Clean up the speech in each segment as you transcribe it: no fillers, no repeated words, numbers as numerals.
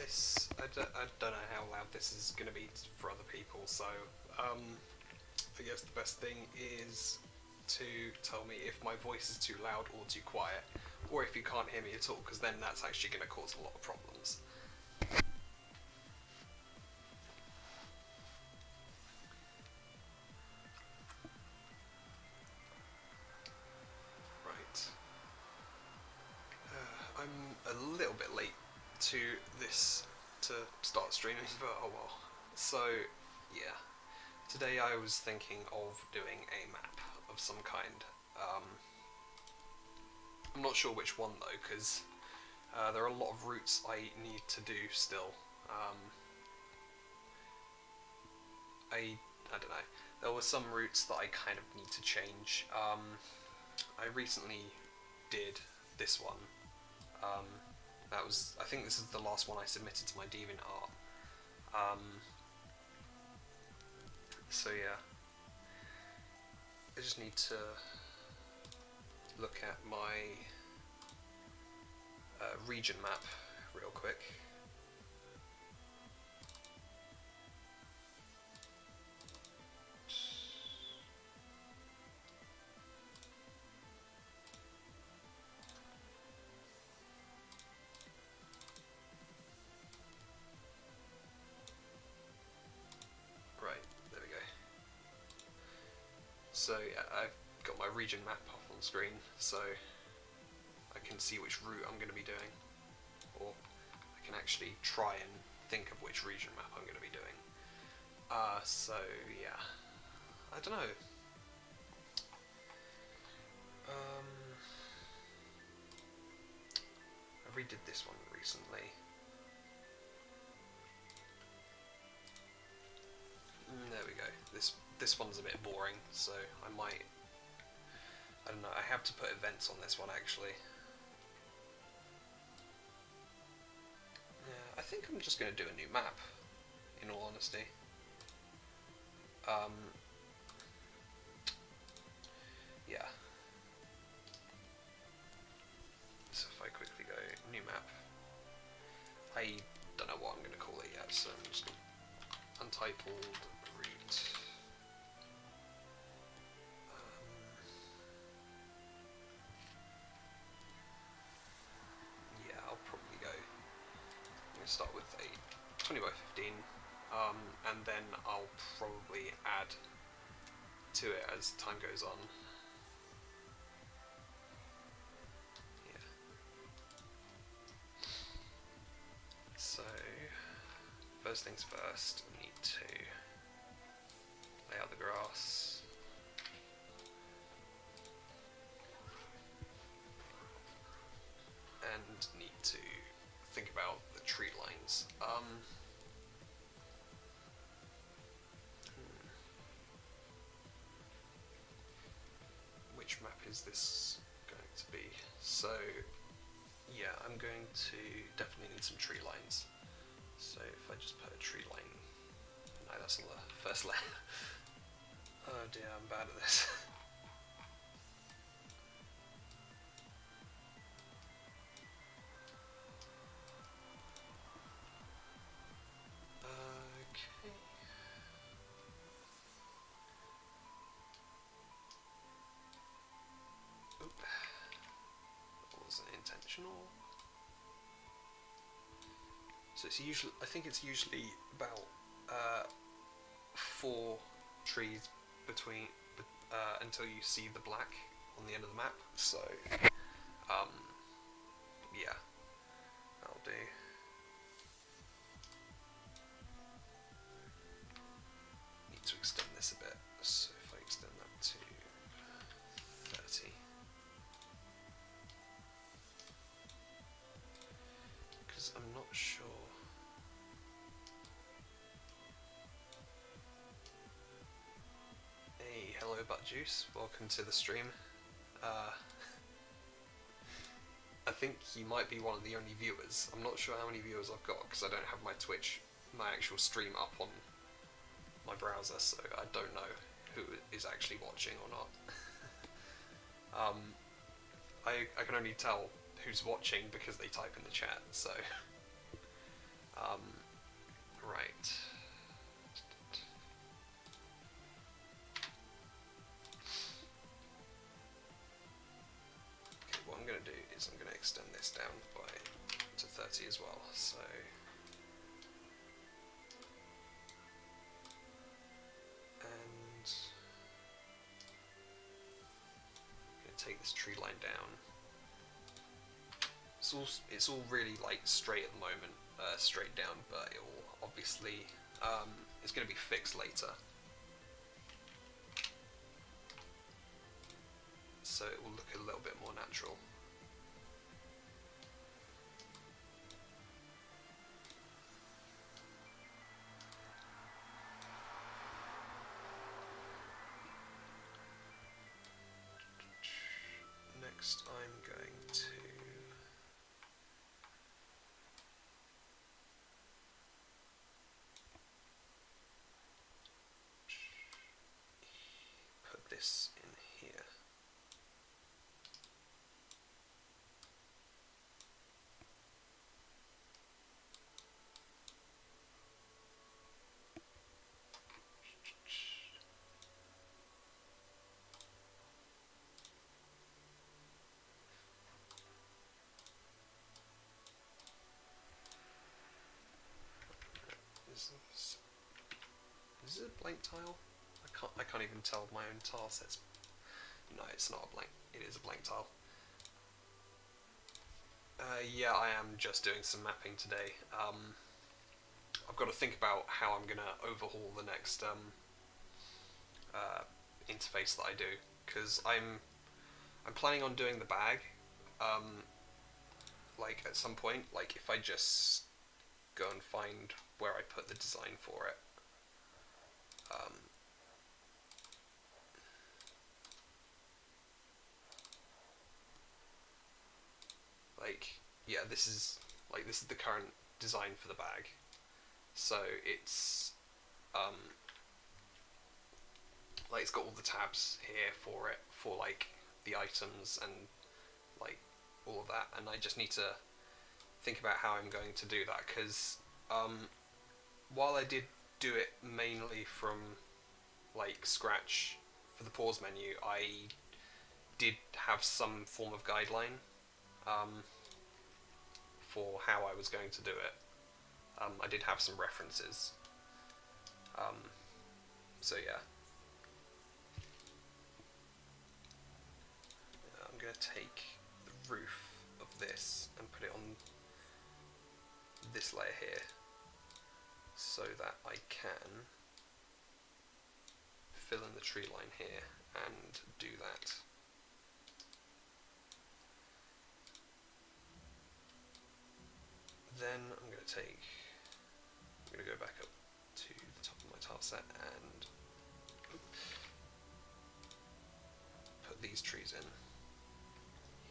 this, I don't know how loud this is going to be for other people, so I guess the best thing is to tell me if my voice is too loud or too quiet, or if you can't hear me at all, because then that's actually going to cause a lot of problems. Right. I'm a little bit late to this to start streaming for a while, so yeah. Today I was thinking of doing a map of some kind. I'm not sure which one though, because there are a lot of routes I need to do still. I don't know. There were some routes that I kind of need to change. I recently did this one. I think this is the last one I submitted to my DeviantArt. So yeah, I just need to look at my region map real quick. So yeah, I've got my region map up on screen, so I can see which route I'm going to be doing, or I can actually try and think of which region map I'm going to be doing. So yeah, I don't know. I redid this one recently. There we go. This one's a bit boring, so I don't know, I have to put events on this one actually. Yeah, I think I'm just going to do a new map, in all honesty. Yeah. So if I quickly go new map, I don't know what I'm going to call it yet, so I'm just going to Untitled Route. Yeah, I'll probably go. I'm going to start with a 20 by 15, and then I'll probably add to it as time goes on. Yeah. So, first things first, I need to lay out the grass. And need to think about the tree lines. Which map is this going to be? So, yeah, I'm going to definitely need some tree lines. So if I just put a tree line, no, that's on the first layer. Oh dear, I'm bad at this. Okay. Oop. That wasn't intentional. So it's usually, I think it's usually about 4 trees between until you see the black on the end of the map. So yeah, that'll do. Need to extend this a bit. So if I extend that to 30. Because I'm not sure. Hey, hello Butt Juice, welcome to the stream. I think you might be one of the only viewers. I'm not sure how many viewers I've got because I don't have my Twitch, my actual stream up on my browser, so I don't know who is actually watching or not. I can only tell who's watching because they type in the chat, so Right. Okay, what I'm going to do is I'm going to extend this down to 30 as well. So take this tree line down. It's all really like straight at the moment, straight down, but it will obviously it's going to be fixed later, so it will look a little bit more natural. Next, I'm going to put this in here. Is it a blank tile? I can't even tell my own tile sets. No, it's not a blank. It is a blank tile. Yeah, I am just doing some mapping today. I've got to think about how I'm gonna overhaul the next interface that I do, because I'm planning on doing the bag. Like at some point, like if I just go and find where I put the design for it. Like, yeah, this is the current design for the bag. So it's like it's got all the tabs here for it, for like the items and like all of that, and I just need to think about how I'm going to do that, because while I did do it mainly from like scratch for the pause menu, I did have some form of guideline for how I was going to do it. I did have some references. So yeah. I'm going to take the roof of this and put it on this layer here, so that I can fill in the tree line here and do that. Then I'm going to go back up to the top of my tile set and put these trees in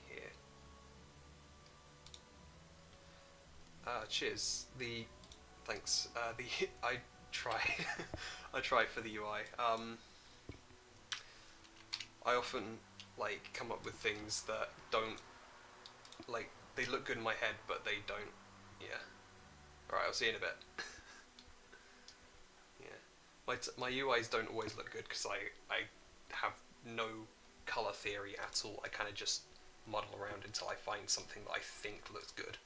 here. Cheers. Thanks. I try I try for the UI. I often like come up with things that don't, like, they look good in my head but they don't. Yeah. Alright, I'll see you in a bit. Yeah. My UIs don't always look good because I have no colour theory at all. I kind of just muddle around until I find something that I think looks good.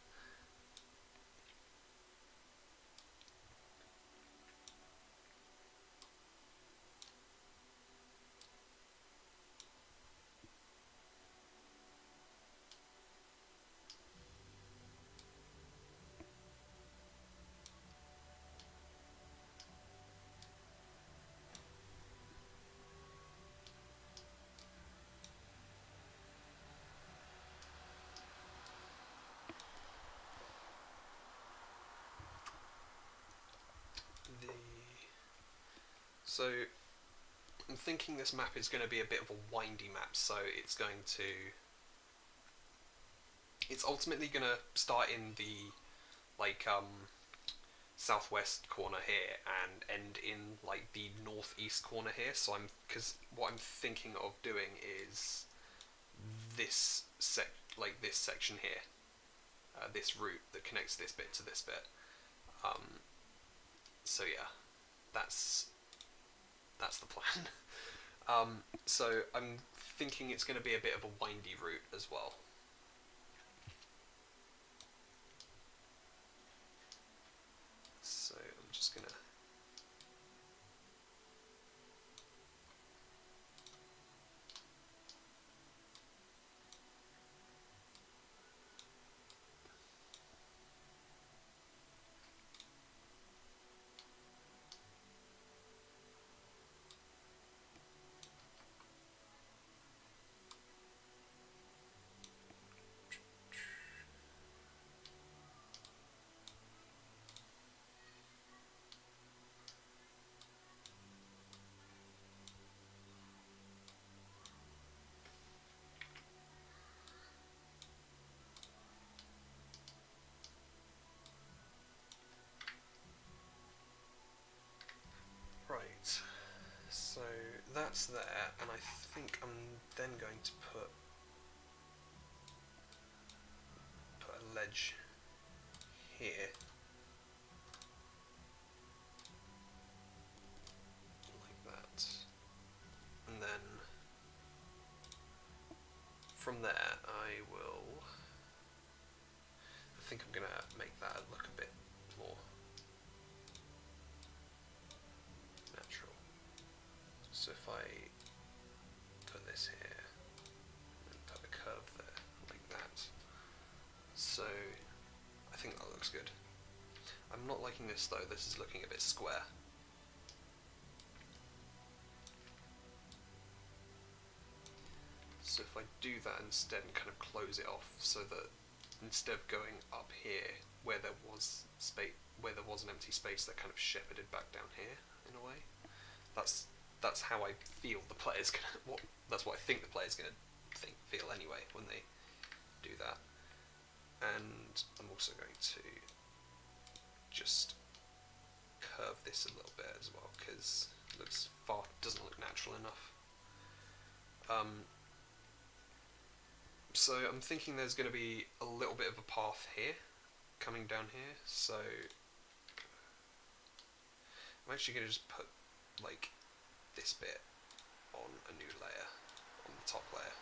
So I'm thinking this map is going to be a bit of a windy map, so it's ultimately going to start in the like southwest corner here and end in like the northeast corner here. So because what I'm thinking of doing is this section here, this route that connects this bit to this bit. So yeah, that's the plan. So I'm thinking it's going to be a bit of a windy route as well. So I'm just going to... Right, so that's there, and I think I'm then going to put a ledge here, like that, and then from there I think I'm going to make that look a bit more natural. So if I put this here and put a curve there, like that, so I think that looks good. I'm not liking this though, this is looking a bit square. So if I do that instead and kind of close it off, so that instead of going up here where there was an empty space, that kind of shepherded back down here in a way. That's how I feel the player's gonna. That's what I think the player's gonna feel anyway when they do that. And I'm also going to just curve this a little bit as well, because it doesn't look natural enough. So I'm thinking there's going to be a little bit of a path here, coming down here, so I'm actually going to just put like this bit on a new layer, on the top layer.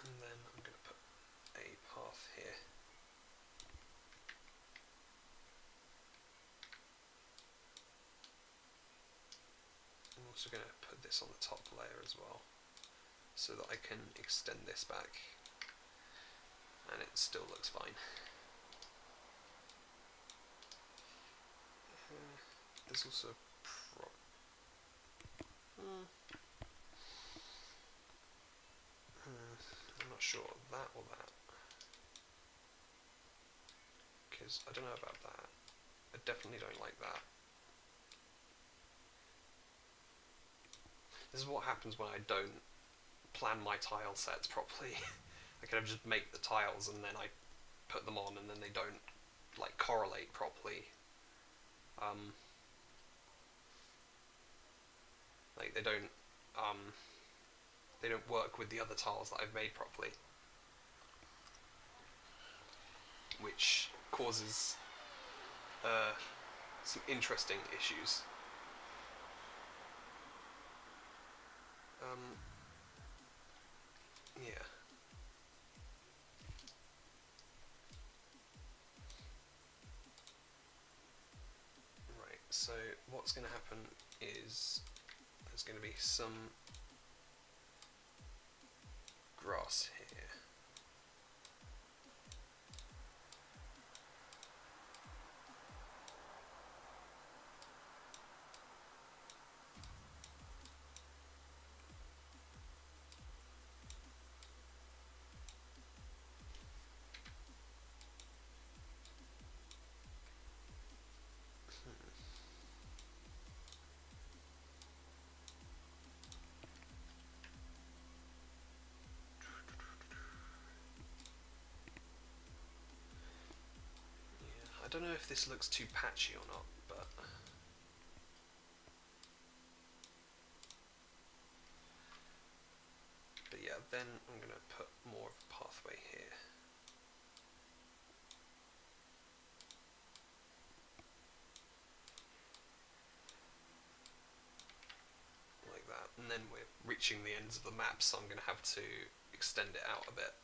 And then I'm going to put a path here. I'm also going to put this on the top layer as well, so that I can extend this back and it still looks fine. There's also I'm not sure, that or that, because I don't know about that. I definitely don't like that. This is what happens when I don't plan my tile sets properly. I kind of just make the tiles and then I put them on and then they don't like correlate properly. Like they don't work with the other tiles that I've made properly, which causes some interesting issues. Yeah. Right, so what's going to happen is there's going to be some grass here. I don't know if this looks too patchy or not, but then I'm going to put more of a pathway here. Like that. And then we're reaching the ends of the map, so I'm going to have to extend it out a bit.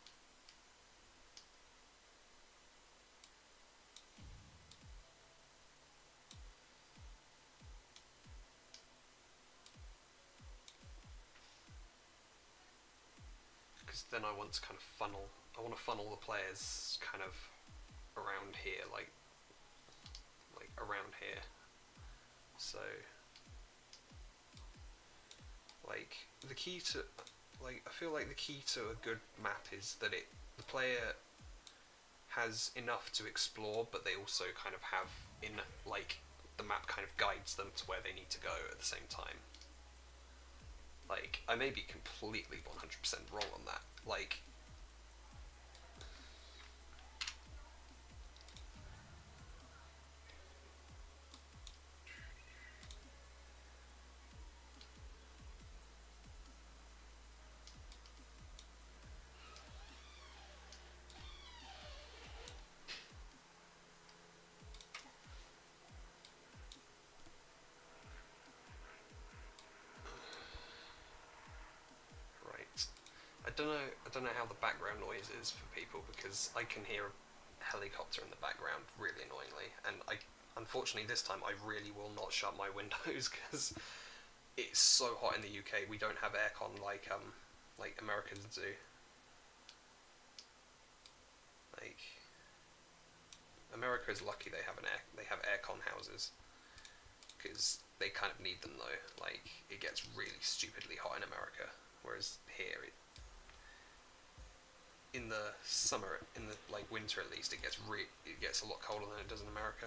Because then I want to kind of funnel the players kind of around here, like around here. So like the key to I feel like the key to a good map is that the player has enough to explore, but they also kind of have the map kind of guides them to where they need to go at the same time. Like, I may be completely 100% wrong on that. Like, I don't know how the background noise is for people, because I can hear a helicopter in the background really annoyingly, and unfortunately this time I really will not shut my windows because it's so hot in the UK. We don't have aircon like Americans do. Like, America is lucky they have aircon houses, because they kind of need them though. Like, it gets really stupidly hot in America, whereas here in the summer, in the winter at least, it gets a lot colder than it does in America.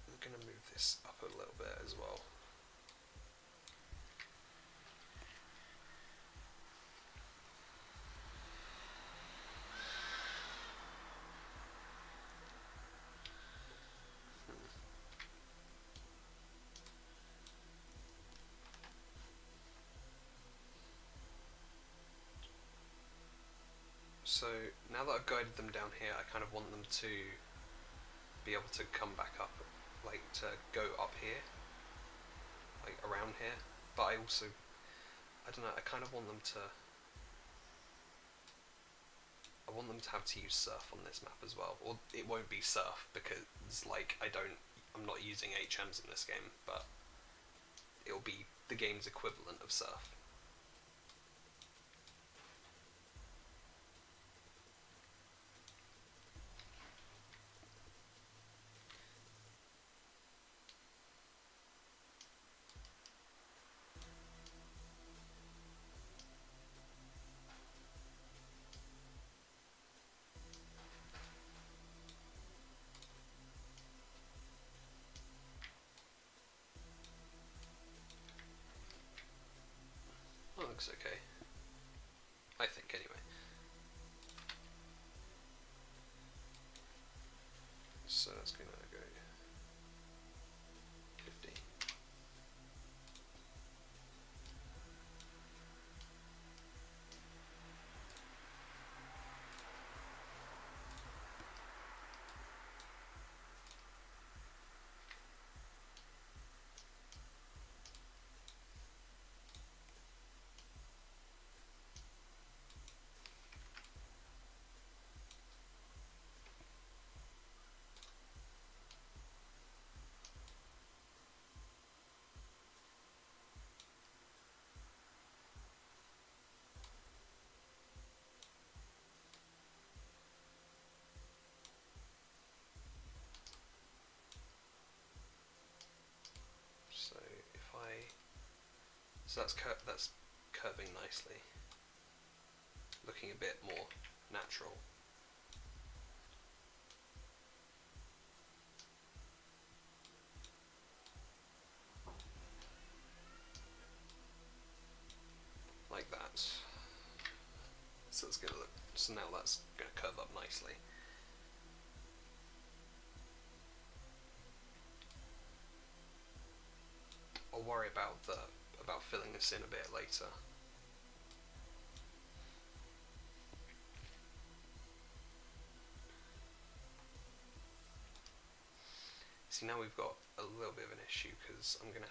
I'm gonna move this up a little bit as well. So now that I've guided them down here, I kind of want them to be able to come back up, like to go up here, like around here. But I also, I don't know, I kind of want them to, have to use surf on this map as well. Or it won't be surf because I'm not using HMs in this game, but it'll be the game's equivalent of surf. That looks okay, I think, anyway. So that's gonna go 50. So that's curving nicely, looking a bit more natural. Like that. So it's gonna look. So now that's gonna curve up nicely. worry about filling this in a bit later. See, now we've got a little bit of an issue because I'm gonna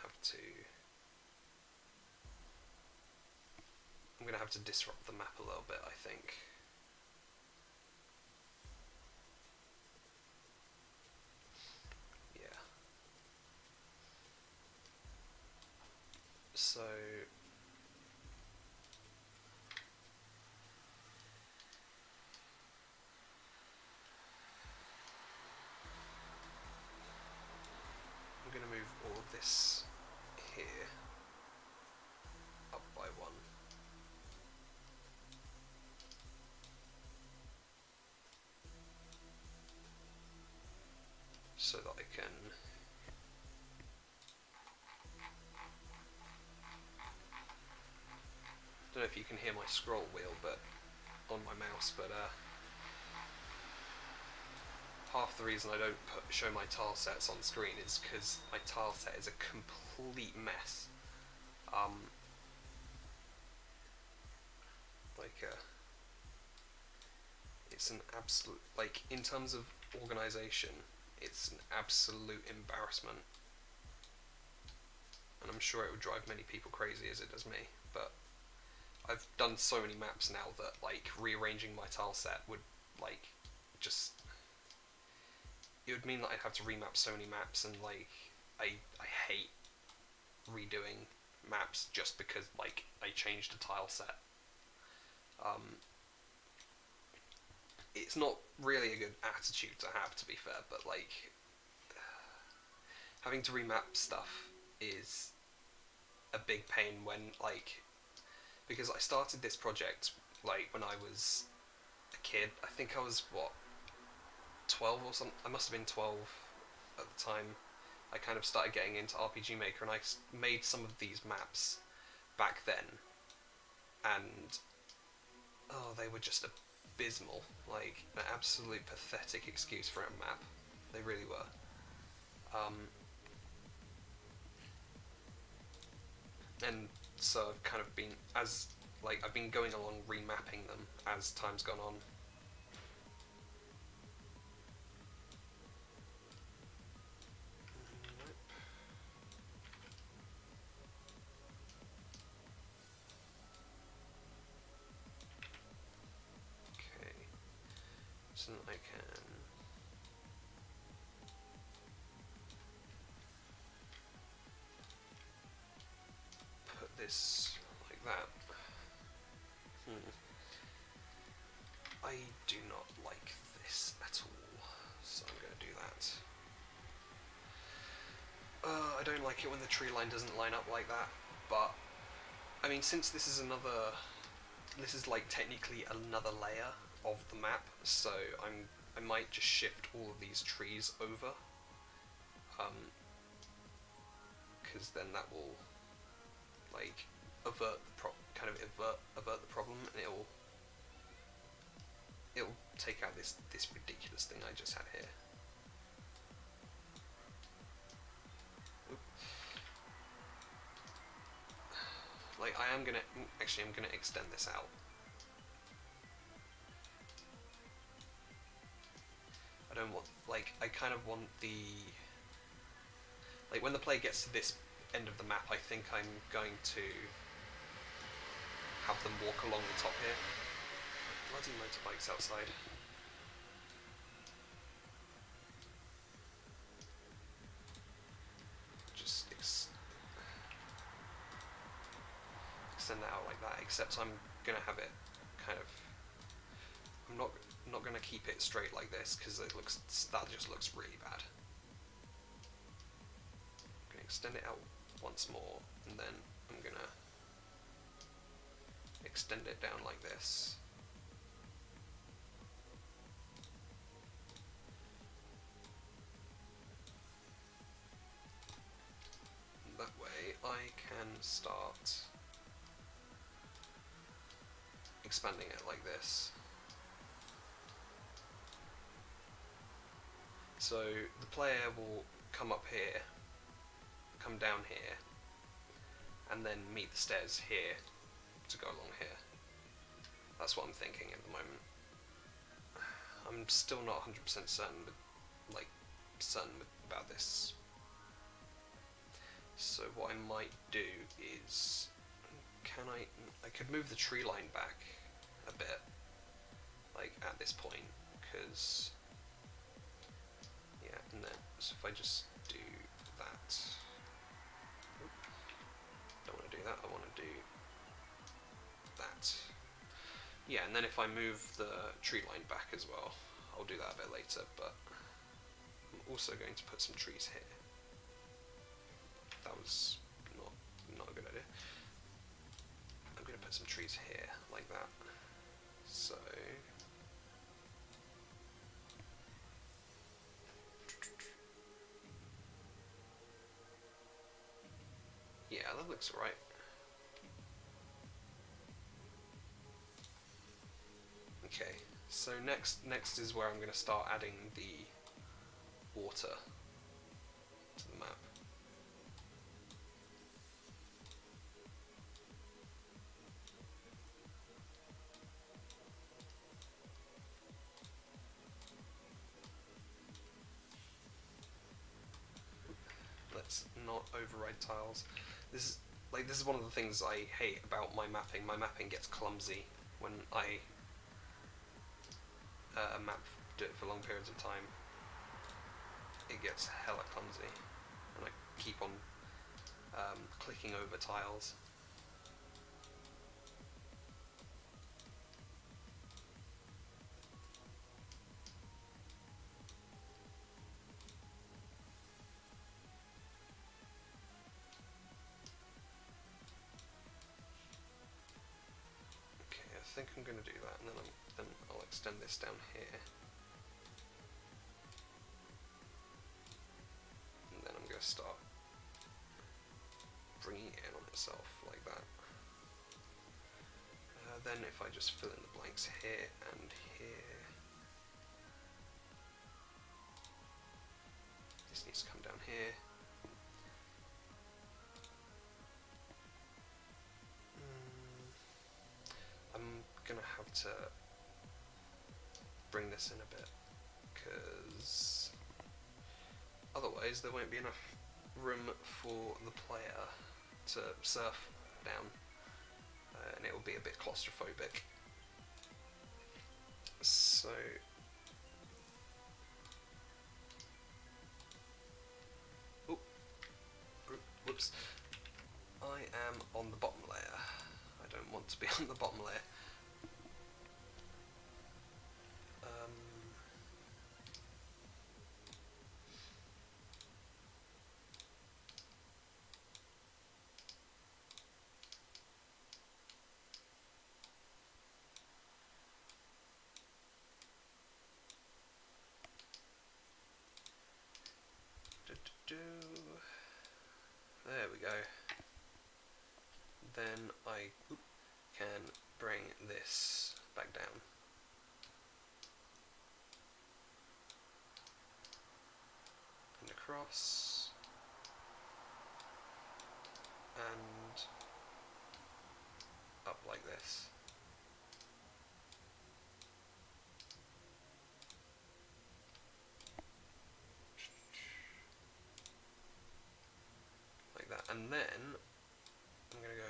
have to disrupt the map a little bit, I think. Yeah. So I'm going to move all of this here up by one. So that I can don't know if you can hear my scroll wheel on my mouse, but half the reason I don't show my tile sets on screen is because my tile set is a complete mess. It's an absolute, like, in terms of organisation, it's an absolute embarrassment. And I'm sure it would drive many people crazy as it does me, but I've done so many maps now that, like, rearranging my tile set would, like, just... It would mean that I'd have to remap so many maps, and, like, I hate redoing maps just because, like, I changed a tile set. It's not really a good attitude to have, to be fair, but, like, having to remap stuff is a big pain when, like, because I started this project, like, when I was a kid. I think I was, what, 12 or something? I must have been 12 at the time. I kind of started getting into RPG Maker, and I made some of these maps back then, and oh, they were just abysmal, like an absolute pathetic excuse for a map. They really were. And so I've kind of been, I've been going along remapping them as time's gone on. So I can put this like that. I do not like this at all, so I'm going to do that. I don't like it when the tree line doesn't line up like that, but I mean, since this is like technically another layer of the map, so I might just shift all of these trees over, because then that will, like, avert the problem, and it'll take out this ridiculous thing I just had here. Oop. Like, I'm gonna extend this out. I don't want, like, I kind of want the, like, when the player gets to this end of the map, I think I'm going to have them walk along the top here. Bloody motorbikes outside. Just extend that out like that, except I'm going to have it kind of, I'm not going to keep it straight like this, because that just looks really bad. I'm going to extend it out once more, and then I'm going to extend it down like this. That way I can start expanding it like this. So the player will come up here, come down here, and then meet the stairs here to go along here. That's what I'm thinking at the moment. I'm still not 100% certain about this. So what I might do is, I could move the tree line back a bit, like at this point, because yeah, and then so if I just do that, don't want to do that. I want to do that. Yeah, and then if I move the tree line back as well, I'll do that a bit later, but I'm also going to put some trees here. That was not a good idea. I'm going to put some trees here, like that. So yeah, that looks alright. Okay, so next is where I'm going to start adding the water to the map. Let's not override tiles. This is one of the things I hate about my mapping. My mapping gets clumsy when I do it for long periods of time. It gets hella clumsy, and I keep on clicking over tiles. Okay, I think I'm going to do that, and then I'll extend this down here. Start bringing it in on itself like that. Then if I just fill in the blanks here and here, this needs to come down here. I'm gonna have to bring this in a bit, because otherwise there won't be enough room for the player to surf down, and it will be a bit claustrophobic. So whoops, I am on the bottom layer. I don't want to be on the bottom layer. There we go. Then I can bring this back down. And across. And up like this. And then I'm going to go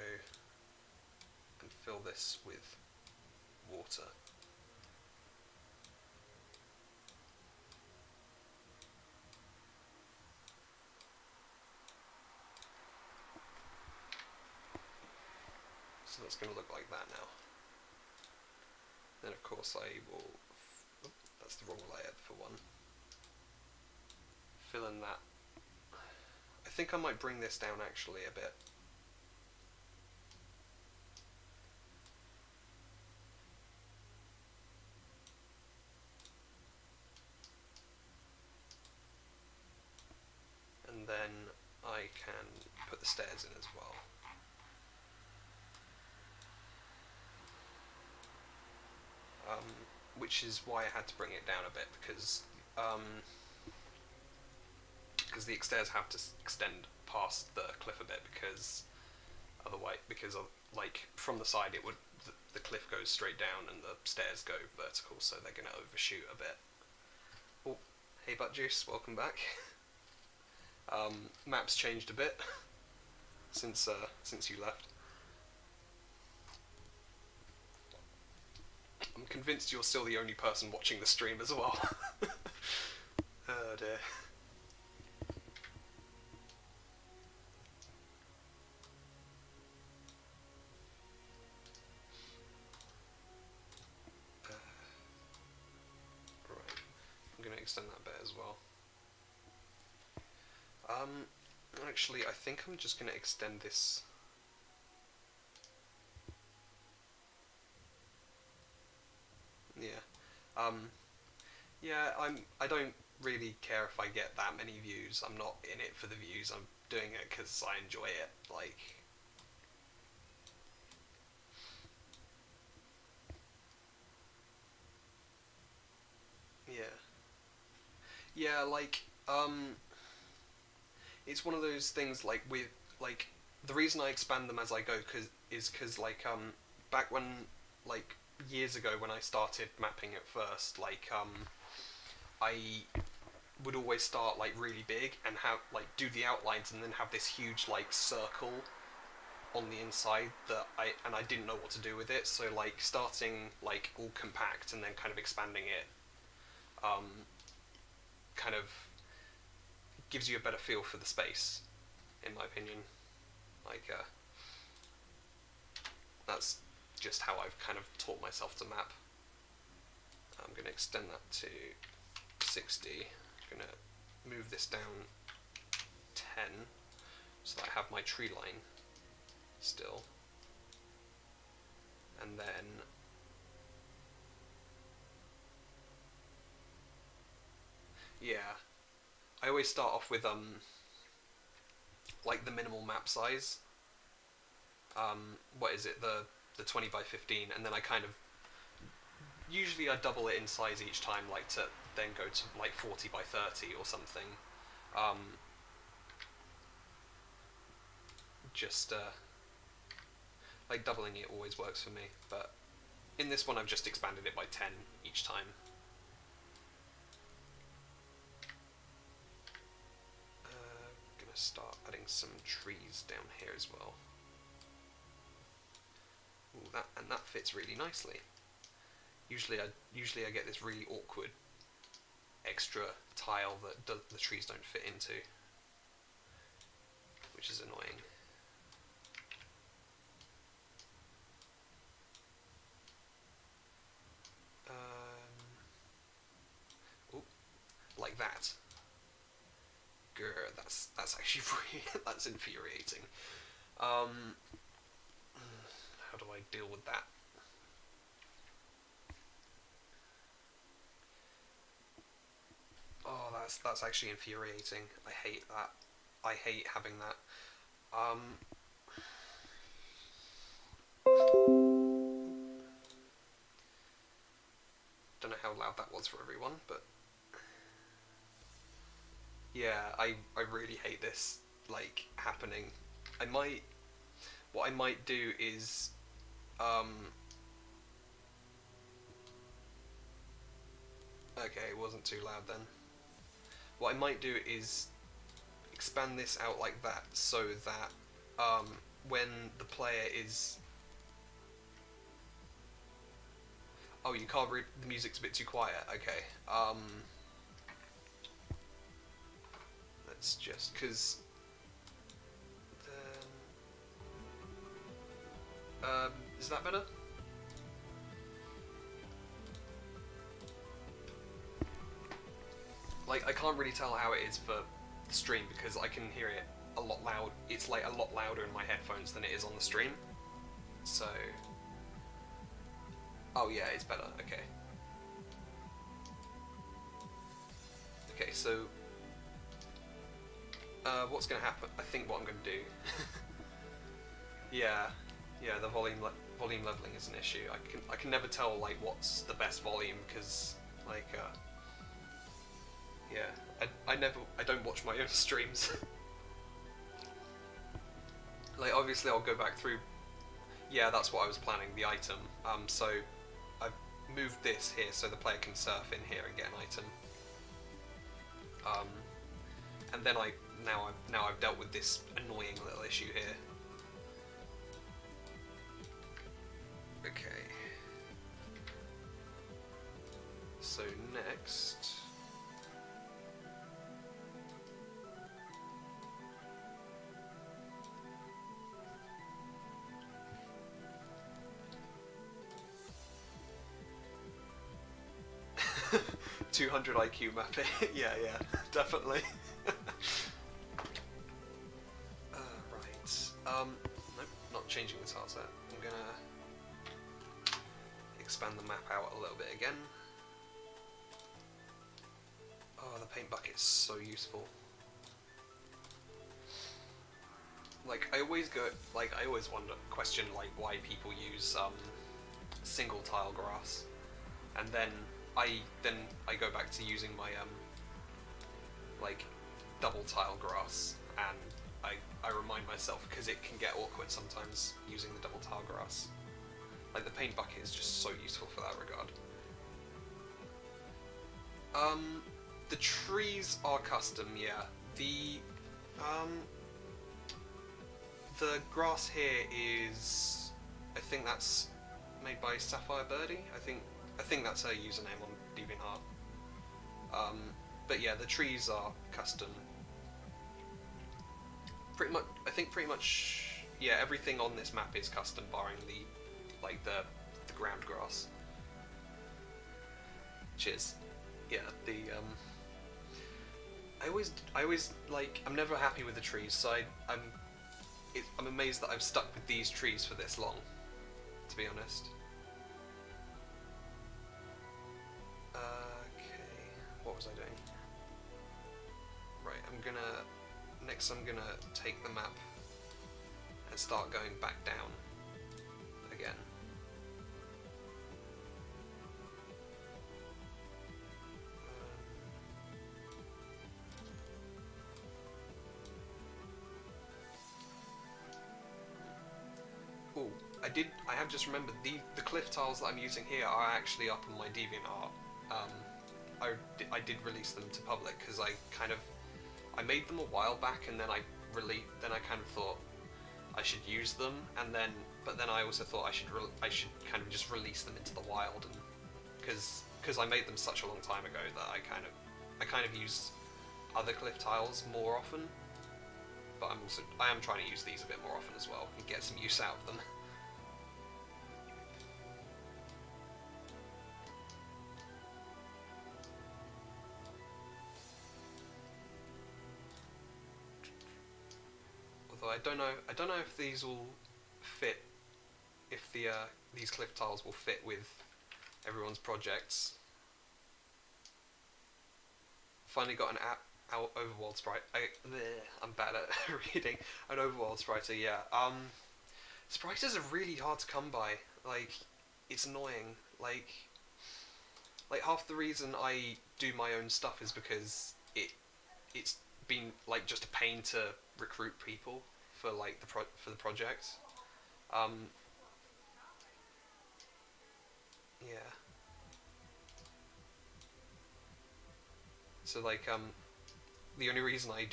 and fill this with water. So that's going to look like that now. Then of course I will, that's the wrong layer for one, fill in that. I think I might bring this down actually a bit. And then I can put the stairs in as well. Which is why I had to bring it down a bit, because the stairs have to extend past the cliff a bit, because Otherwise, because like from the side, it would the cliff goes straight down and the stairs go vertical, so they're gonna overshoot a bit. Oh, hey Butt Juice, welcome back. Map's changed a bit since you left. I'm convinced you're still the only person watching the stream as well. Oh dear. Right, I'm going to extend that bit as well. Actually, I think I'm just going to extend this. Yeah. Yeah, I don't really care if I get that many views. I'm not in it for the views. I'm doing it because I enjoy it. Like, yeah. Yeah, like, it's one of those things, like, with, like, the reason I expand them as I go is because, like, back when, like, years ago when I started mapping at first, like, I would always start, like, really big and have, like, do the outlines and then have this huge, like, circle on the inside that I didn't know what to do with it, so, like, starting, like, all compact and then kind of expanding it, kind of gives you a better feel for the space, in my opinion. Like, that's just how I've kind of taught myself to map. I'm going to extend that to 60. I'm going to move this down 10 so that I have my tree line still. And then yeah, I always start off with like the minimal map size. What is it, the 20 by 15, and then I kind of usually I double it in size each time, like to then go to like 40 by 30 or something. Just like doubling it always works for me, but in this one I've just expanded it by 10 each time. Gonna start adding some trees down here as well. Ooh, that fits really nicely. Usually I get this really awkward extra tile that the trees don't fit into, which is annoying. Ooh, like that. Grr, that's actually really, that's infuriating. How do I deal with that? Oh, that's actually infuriating. I hate that. I hate having that. Don't know how loud that was for everyone, but yeah, I really hate this, like, happening. What I might do is, okay, it wasn't too loud then. What I might do is expand this out like that, so that, when the player is... Oh, you can't read, the music's a bit too quiet, okay. Let's just, because... is that better? Like, I can't really tell how it is for the stream because I can hear it a lot loud. It's like a lot louder in my headphones than it is on the stream. So, oh yeah, it's better. Okay. Okay, so what's gonna happen? I think what I'm gonna do. Yeah, the volume leveling is an issue. I can never tell like what's the best volume because like yeah, I don't watch my own streams. like obviously I'll go back through. Yeah, that's what I was planning. The item. So I've moved this here so the player can surf in here and get an item. And then now I've dealt with this annoying little issue here. Okay. So next. $200 IQ mapping. Yeah, definitely. Right. Nope, not changing the tile set. I'm gonna expand the map out a little bit again. Oh, the paint bucket's so useful. Like, I always question like why people use single tile grass, and then I go back to using my like double tile grass, and I remind myself because it can get awkward sometimes using the double tile grass. Like the paint bucket is just so useful for that regard. The trees are custom, yeah. The grass here is, I think that's made by Sapphire Birdie. I think that's her username on DeviantArt. But yeah, the trees are custom. Pretty much, yeah, everything on this map is custom, barring the ground grass. Cheers. Yeah, I always like, I'm never happy with the trees, so I'm amazed that I've stuck with these trees for this long, to be honest. Okay, what was I doing? Right, next I'm gonna take the map and start going back down again. I have just remembered the cliff tiles that I'm using here are actually up on my DeviantArt. I did release them to public because I made them a while back, and then I kind of thought I should use them, but then I also thought I should kind of just release them into the wild, and because I made them such a long time ago that I kind of use other cliff tiles more often. But I am trying to use these a bit more often as well and get some use out of them. Although I don't know if these will fit, if these cliff tiles will fit with everyone's projects. Finally got an overworld sprite. I'm bad at reading. An overworld spriter, yeah. Spriters are really hard to come by. Like, it's annoying. Like half the reason I do my own stuff is because it's been like just a pain to recruit people for like the project. Yeah. So like the only reason I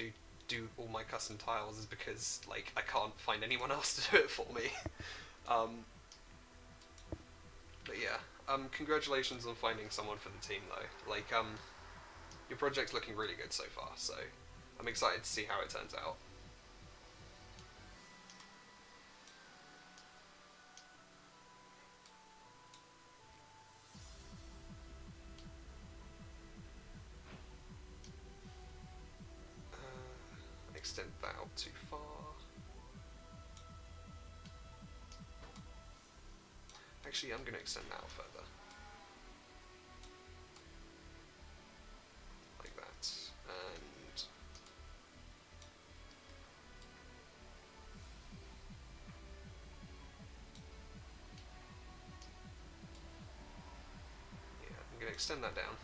do all my custom tiles is because like I can't find anyone else to do it for me. But yeah, congratulations on finding someone for the team though. Like your project's looking really good so far, so I'm excited to see how it turns out. Extend that out too far. Actually, I'm going to extend that out further. Like that. And yeah, I'm going to extend that down.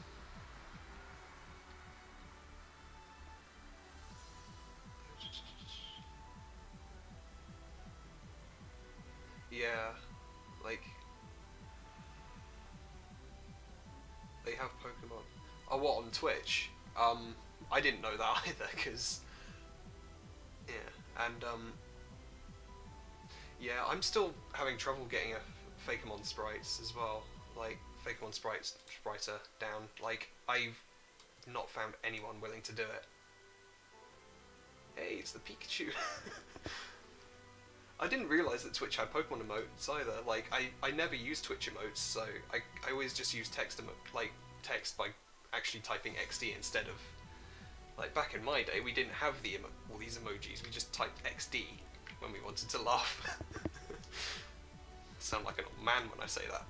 Oh, what, on Twitch? I didn't know that either, because... Yeah, and, yeah, I'm still having trouble getting a Fakemon sprites as well. Like, Fakemon spriter down. Like, I've not found anyone willing to do it. Hey, it's the Pikachu. I didn't realise that Twitch had Pokemon emotes either. Like, I never use Twitch emotes, so I always just use text by actually typing XD instead of... Like, back in my day, we didn't have all these emojis, we just typed XD when we wanted to laugh. Sound like an old man when I say that.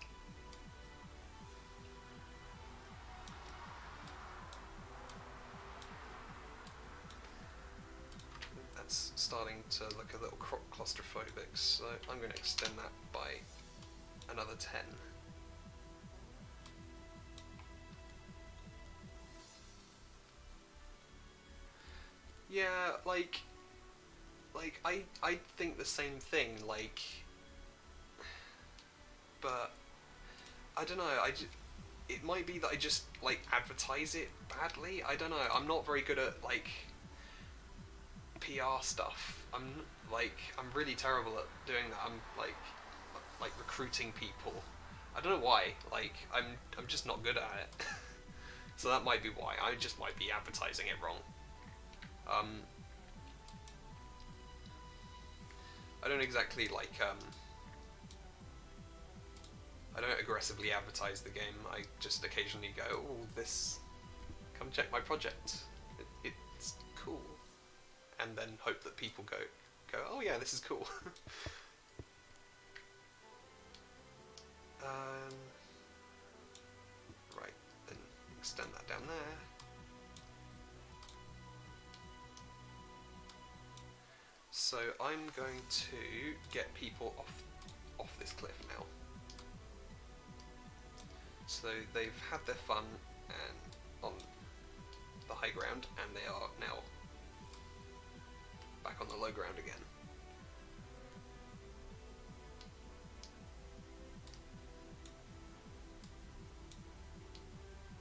That's starting to look a little claustrophobic, so I'm going to extend that by another 10. Yeah, like I think the same thing, like, but I don't know, it might be that I just, like, advertise it badly, I don't know, I'm not very good at, like, PR stuff. I'm really terrible at doing that. I'm like recruiting people. I don't know why. Like, I'm just not good at it. So that might be why. I just might be advertising it wrong. I don't exactly like I don't aggressively advertise the game. I just occasionally go, "Oh, this, come check my project. It's cool." And then hope that people go, "Oh yeah, this is cool." Right, then extend that down there. So I'm going to get people off this cliff now. So they've had their fun and on the high ground, and they are now back on the low ground again.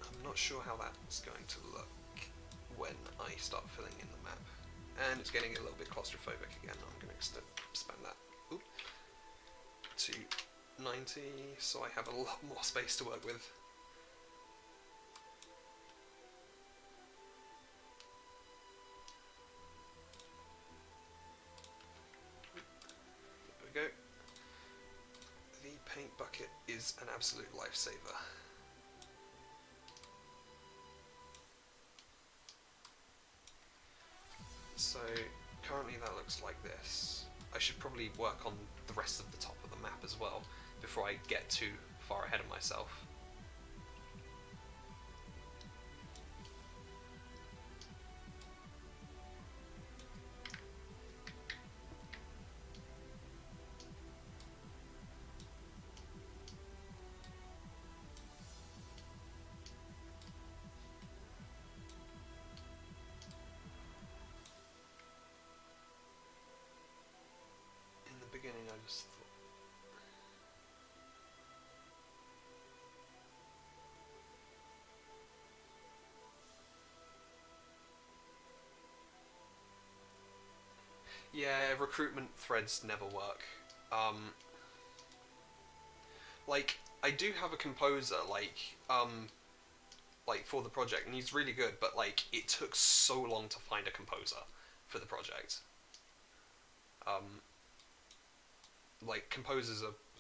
I'm not sure how that's going to look when I start filling in the map. And it's getting a little bit claustrophobic again. I'm going to expand that to 90, so I have a lot more space to work with. There we go. The paint bucket is an absolute lifesaver. So currently that looks like this. I should probably work on the rest of the top of the map as well before I get too far ahead of myself. Beginning, I just thought. Yeah, recruitment threads never work. Like, I do have a composer, like for the project, and he's really good, but like, it took so long to find a composer for the project. Like,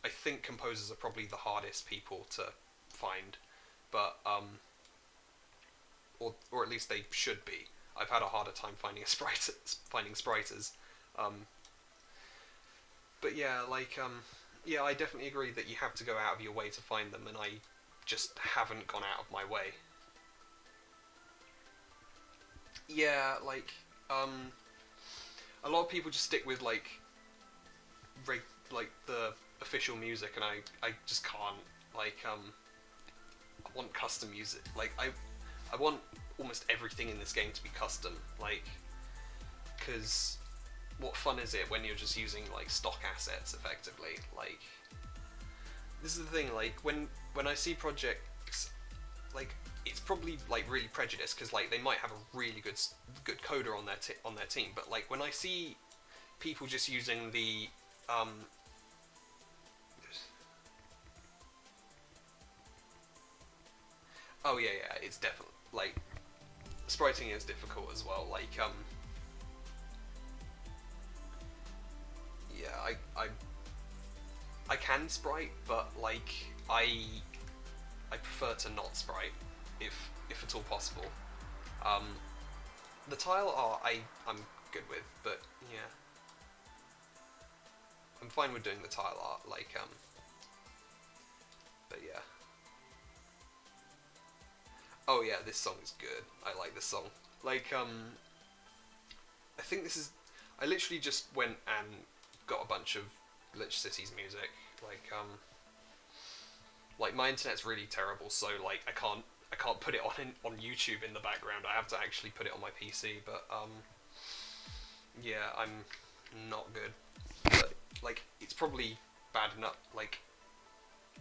I think composers are probably the hardest people to find, but, or at least they should be. I've had a harder time finding spriters. But yeah, like, yeah, I definitely agree that you have to go out of your way to find them, and I just haven't gone out of my way. Yeah, like, a lot of people just stick with, like the official music, and I just can't. Like, I want custom music. Like, I want almost everything in this game to be custom. Like, because what fun is it when you're just using, like, stock assets effectively? Like, this is the thing. Like, when I see projects, like, it's probably like really prejudiced because like they might have a really good coder on their team, but like when I see people just using the oh yeah, it's definitely like spriting is difficult as well. Like yeah, I can sprite, but like I prefer to not sprite if at all possible. The tile art I'm good with, but yeah, I'm fine with doing the tile art. Like but yeah. Oh yeah, this song is good. I like this song. Like I think this is. I literally just went and got a bunch of Glitch Cities music. Like my internet's really terrible, so like I can't put it on YouTube in the background. I have to actually put it on my PC. But yeah, I'm not good. But like it's probably bad enough. Like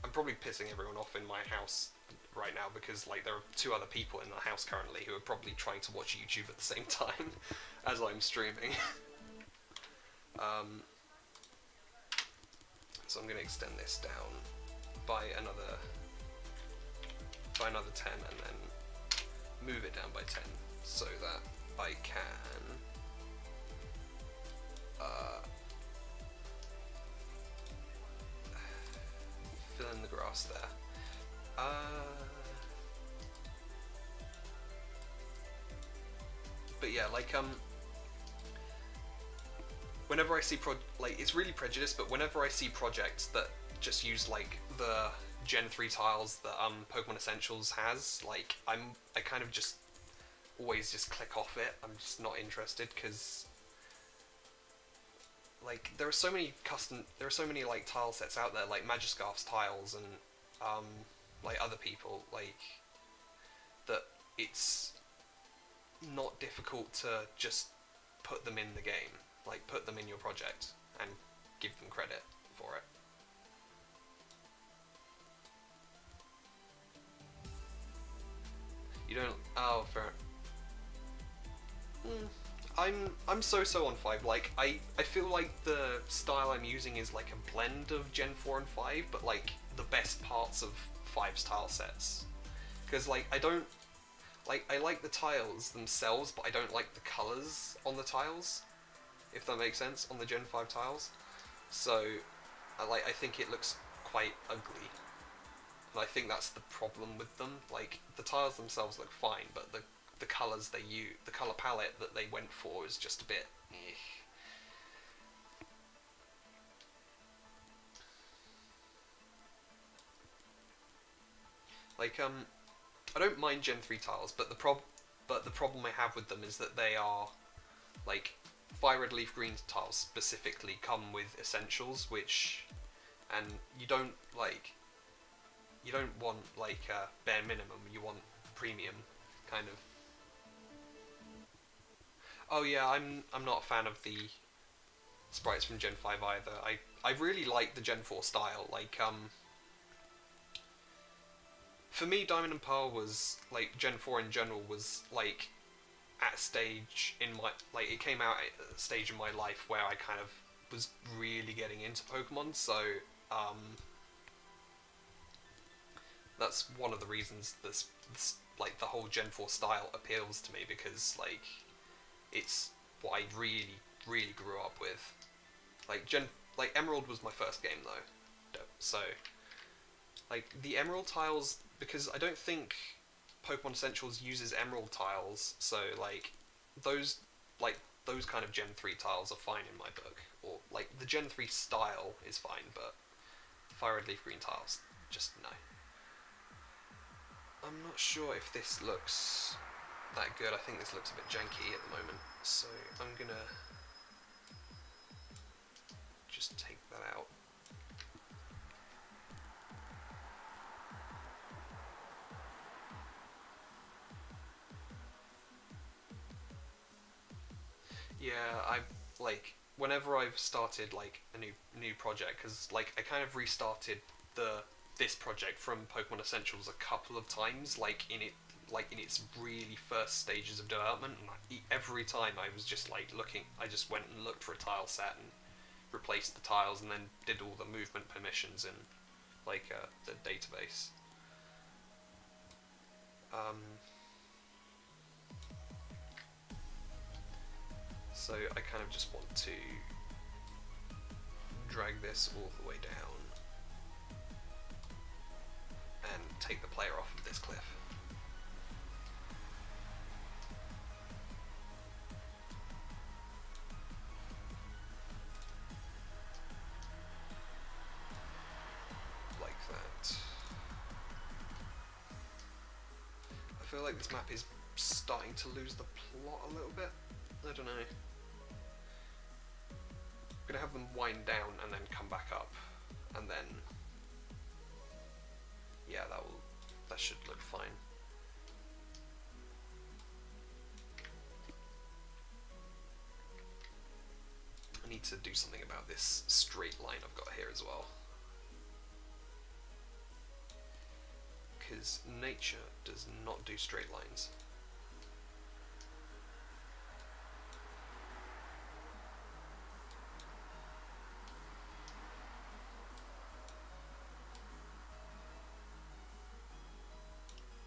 I'm probably pissing everyone off in my house right now because like there are 2 other people in the house currently who are probably trying to watch YouTube at the same time as I'm streaming. So I'm going to extend this down by another 10 and then move it down by 10 so that I can fill in the grass there. But yeah, like whenever I see like it's really prejudiced, but whenever I see projects that just use like the Gen 3 tiles that Pokemon Essentials has, like I kind of just always just click off it. I'm just not interested because like there are so many like tile sets out there, like Magikarp's tiles and like other people, like that it's not difficult to just put them in the game, like put them in your project and give them credit for it. You don't. Oh, fair. I'm so on 5. Like I feel like the style I'm using is like a blend of Gen 4 and 5, but like the best parts of 5's tile sets. Because like I don't like I like the tiles themselves, but I don't like the colours on the tiles. If that makes sense, on the Gen 5 tiles. So I think it looks quite ugly. And I think that's the problem with them. Like the tiles themselves look fine, but the colours they use, the colour palette that they went for is just a bit like I don't mind Gen 3 tiles, but the problem I have with them is that they are like Fire Red Leaf Green tiles specifically come with essentials, and you don't want like bare minimum, you want premium kind of. Oh yeah, I'm not a fan of the sprites from Gen 5 either. I really like the Gen 4 style. Like for me, Diamond and Pearl was like Gen 4 in general was like at a stage in my it came out at a stage in my life where I kind of was really getting into Pokemon. So that's one of the reasons this like the whole Gen 4 style appeals to me, because like it's what I really grew up with. Like Emerald was my first game though, so like the Emerald tiles, because I don't think Pokemon Essentials uses Emerald tiles, so like those kind of Gen 3 tiles are fine in my book, or like the Gen 3 style is fine, but Fire Red Leaf Green tiles, just no. I'm not sure if this looks that good. I think this looks a bit janky at the moment, so I'm gonna just take that out. Yeah, whenever I've started like a new project, because like I kind of restarted this project from Pokemon Essentials a couple of times, like in it like in its really first stages of development, and every time I was just like looking, I just went and looked for a tile set and replaced the tiles, and then did all the movement permissions in like the database. So I kind of just want to drag this all the way down and take the player off of this cliff. Like that. I feel like this map is starting to lose the plot a little bit. I don't know. I'm gonna have them wind down and then come back up, and then yeah, that should look fine. I need to do something about this straight line I've got here as well, because nature does not do straight lines.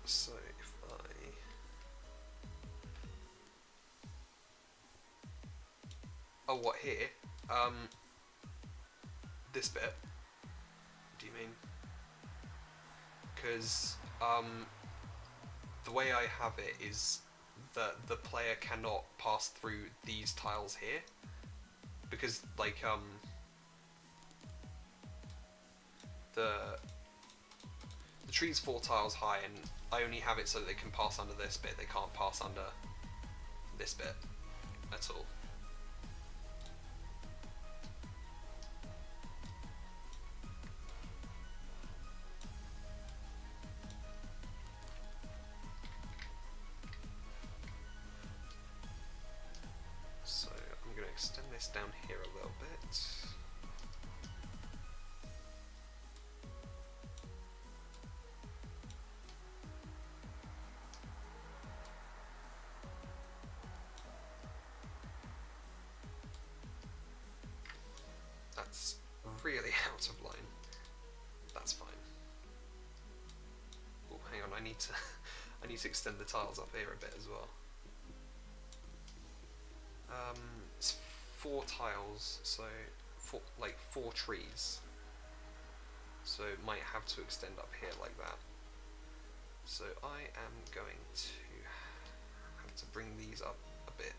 So if oh, what here? This bit? Do you mean? Because the way I have it is that the player cannot pass through these tiles here, because like the tree's 4 tiles high, and I only have it so that they can pass under this bit. They can't pass under this bit at all. So I'm going to extend this down here a little bit. That's really out of line. That's fine. Oh, hang on, I need to extend the tiles up here a bit as well. It's 4 tiles, so 4 trees. So it might have to extend up here like that. So I am going to have to bring these up a bit.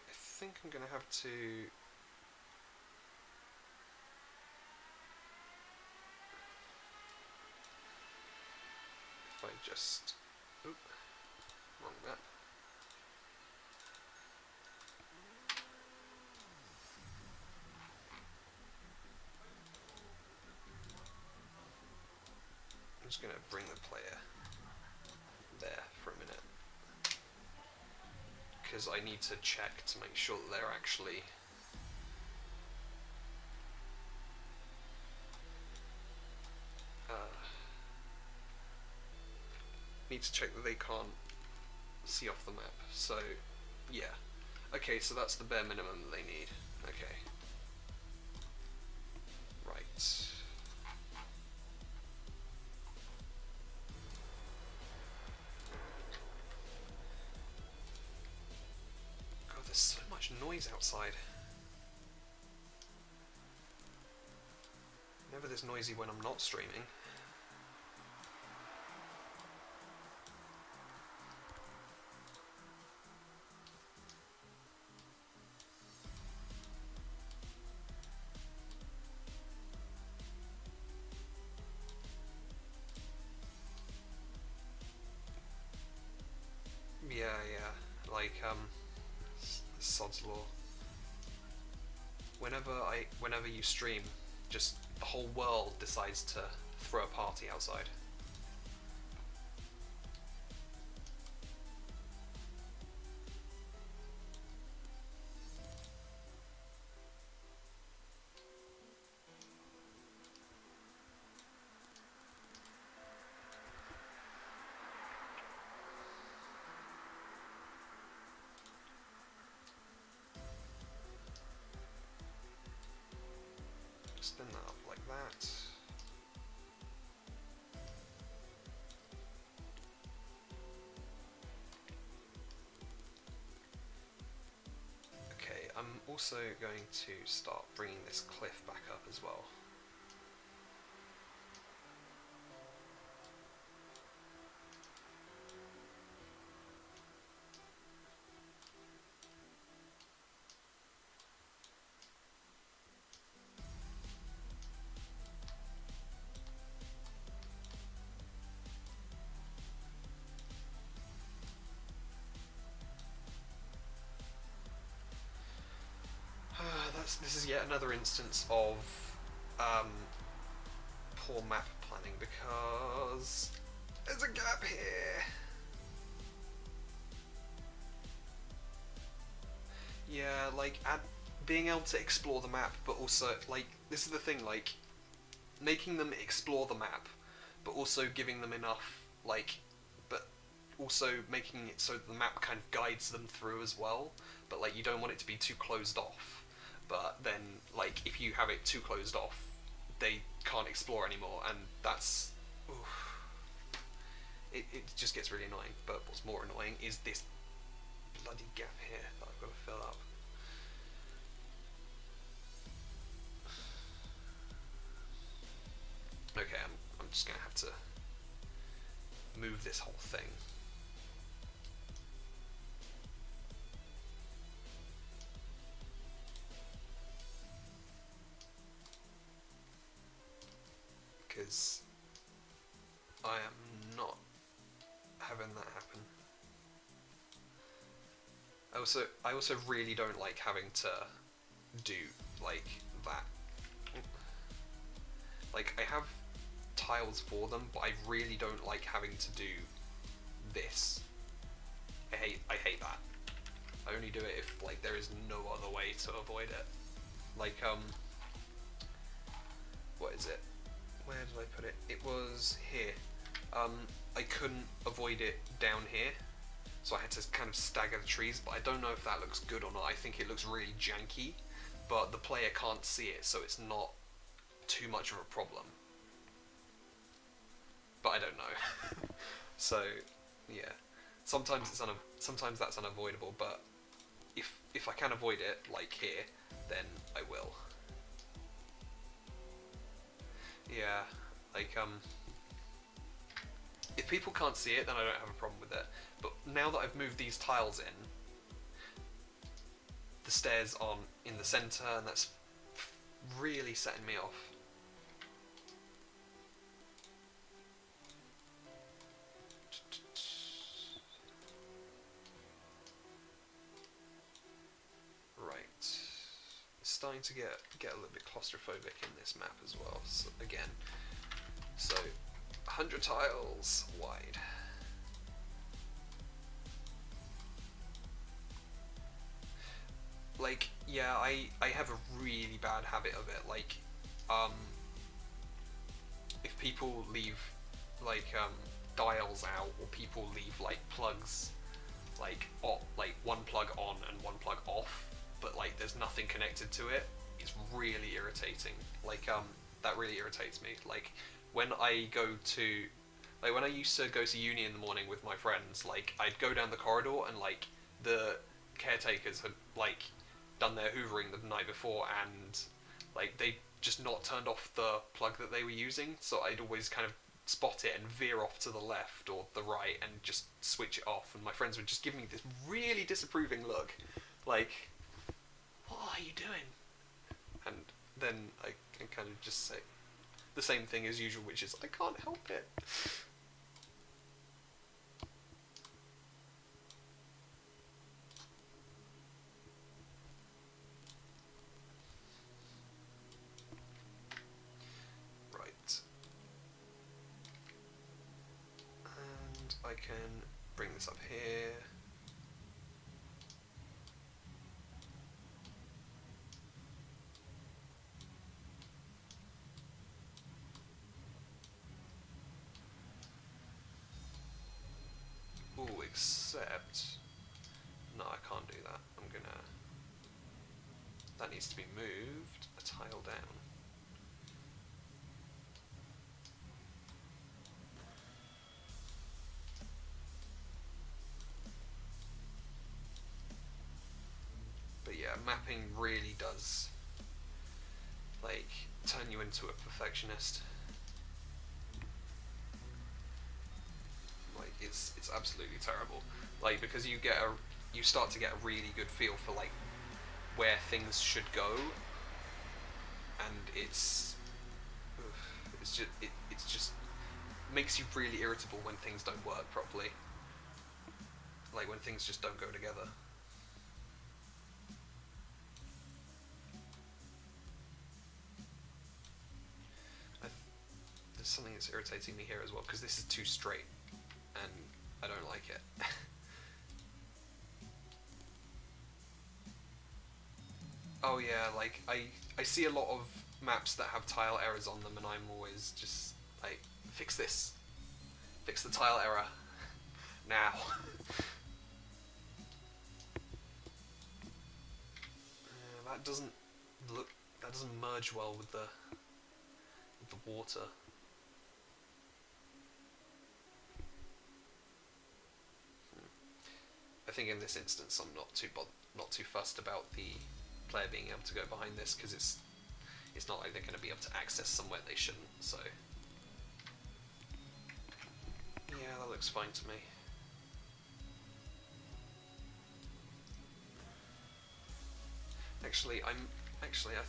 I think I'm going to have to if I just oop, wrong map. I'm just going to bring the player there for a minute, because I need to check to make sure that they're actually need to check that they can't see off the map. So yeah, okay, so that's the bare minimum that they need. Okay, right. There's so much noise outside. Never this noisy when I'm not streaming. Yeah, like sod's law. Whenever you stream, just the whole world decides to throw a party outside. Spin that up like that. Okay, I'm also going to start bringing this cliff back up as well. This is yet another instance of poor map planning because there's a gap here. Yeah, like being able to explore the map, but also like this is the thing, like making them explore the map, but also giving them enough but also making it so that the map kind of guides them through as well. But like you don't want it to be too closed off. But then, like, if you have it too closed off, they can't explore anymore, and that's... Oof, it just gets really annoying. But what's more annoying is this bloody gap here that I've got to fill up. Okay, I'm just going to have to move this whole thing. Because I am not having that happen. I also really don't like having to do like that. Like I have tiles for them, but I really don't like having to do this. I hate that. I only do it if like there is no other way to avoid it. Like what is it? Where did I put it? It was here. I couldn't avoid it down here, so I had to kind of stagger the trees, but I don't know if that looks good or not. I think it looks really janky, but the player can't see it, so it's not too much of a problem. But I don't know. So, yeah. Sometimes that's unavoidable, but if I can avoid it, like here, then I will. Yeah, like, if people can't see it, then I don't have a problem with it. But now that I've moved these tiles in, the stairs aren't in the centre, and that's really setting me off. Right. It's starting to get a little bit claustrophobic in this map as well, so, again. So, 100 tiles wide. Like, yeah, I have a really bad habit of it. Like, if people leave, like, dials out, or people leave, like, plugs, like one plug on and one plug off, but, like, there's nothing connected to it, it's really irritating. Like, that really irritates me. Like, when I used to go to uni in the morning with my friends, like, I'd go down the corridor and, like, the caretakers had, like, done their hoovering the night before, and, like, they just not turned off the plug that they were using, so I'd always kind of spot it and veer off to the left or the right and just switch it off, and my friends would just give me this really disapproving look, like, what are you doing? And then I can kind of just say the same thing as usual, which is, I can't help it. And I can bring this up here. Ooh, except... No, I can't do that. I'm gonna... That needs to be moved a tile down. But yeah, mapping really does, like, turn you into a perfectionist. Like, it's absolutely terrible. Like, because you start to get a really good feel for, like, where things should go, and it's just makes you really irritable when things don't work properly. Like, when things just don't go together. There's something that's irritating me here as well, because this is too straight, and I don't like it. Oh yeah, like, I see a lot of maps that have tile errors on them, and I'm always just like, fix this. Fix the tile error. Now. That doesn't merge well with the water. I think in this instance I'm not too fussed about the player being able to go behind this, because it's not like they're going to be able to access somewhere they shouldn't, so yeah, that looks fine to me. Actually, I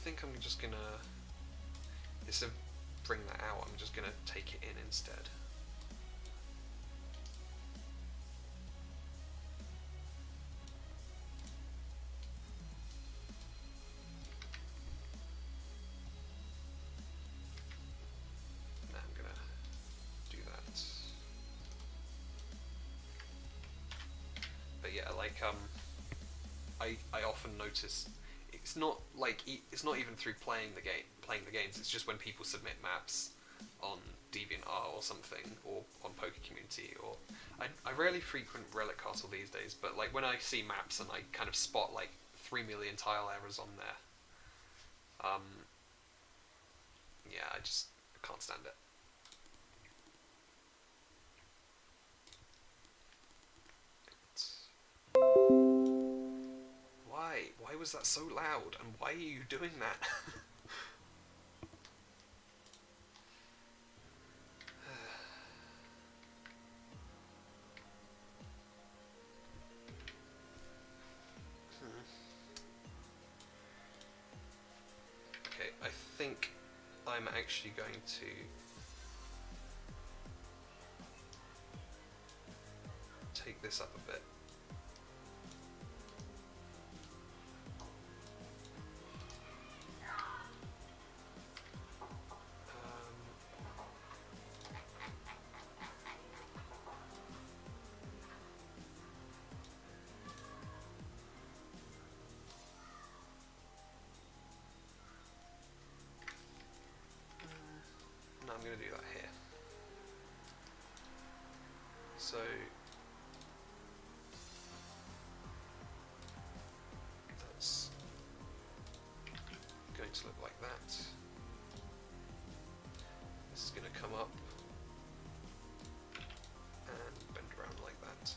think I'm just gonna, instead of bring that out, I'm just gonna take it in instead. I often notice it's not even through playing the games. It's just when people submit maps on DeviantArt or something, or on Poker Community, or I rarely frequent Relic Castle these days, but like when I see maps and I kind of spot like 3 million tile errors on there, yeah, I can't stand it. Why was that so loud, and why are you doing that? Okay, I think I'm actually going to take this up a bit. I'm going to do that here. So that's going to look like that. This is going to come up and bend around like that.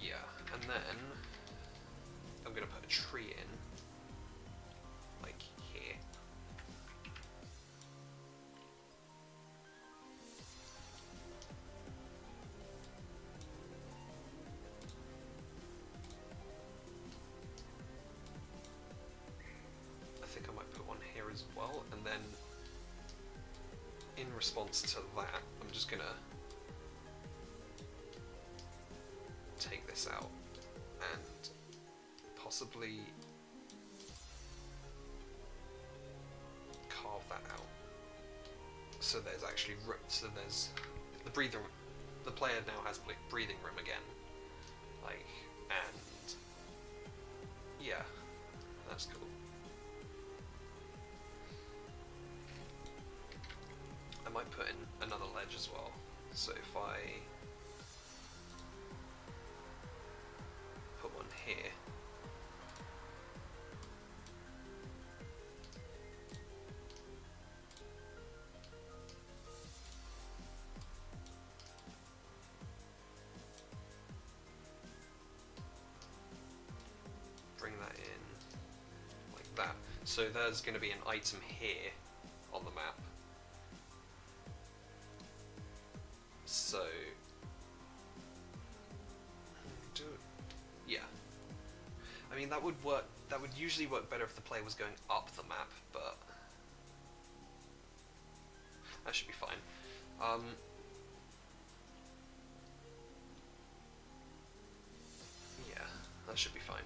Yeah, and then I'm going to put a tree in. As well, and then in response to that, I'm just gonna take this out and possibly carve that out. so there's actually so there's the breathing. The player now has breathing room again, like, and yeah, that's cool. I might put in another ledge as well. So if I put one here. Bring that in like that. So there's going to be an item here on the map. So, yeah. I mean, that would work. That would usually work better if the player was going up the map, but that should be fine. Yeah, that should be fine.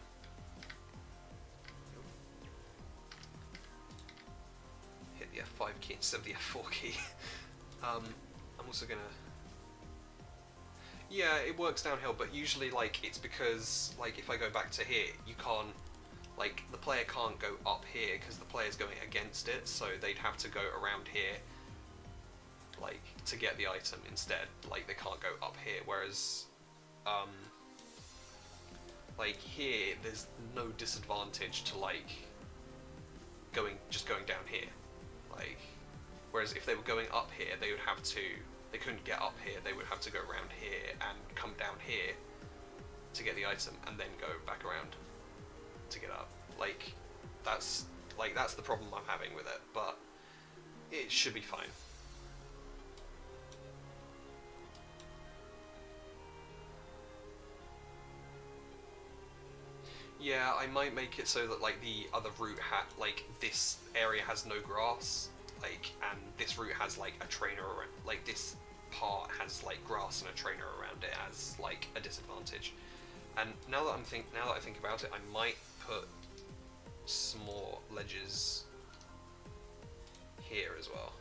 Hit the F5 key instead of the F4 key. I'm also gonna. Yeah, it works downhill, but usually, like, it's because, like, if I go back to here, you can't, like, the player can't go up here because the player's going against it, so they'd have to go around here, like, to get the item instead. Like, they can't go up here, whereas, like, here, there's no disadvantage to, like, just going down here. Like, whereas if they were going up here, they would have to. They couldn't get up here, they would have to go around here and come down here to get the item and then go back around to get up. Like, that's the problem I'm having with it, but it should be fine. Yeah, I might make it so that, like, the other route like, this area has no grass. Like, and this route has, like, a trainer around, like, this part has, like, grass and a trainer around it as, like, a disadvantage. And now that I think about it, I might put some more ledges here as well.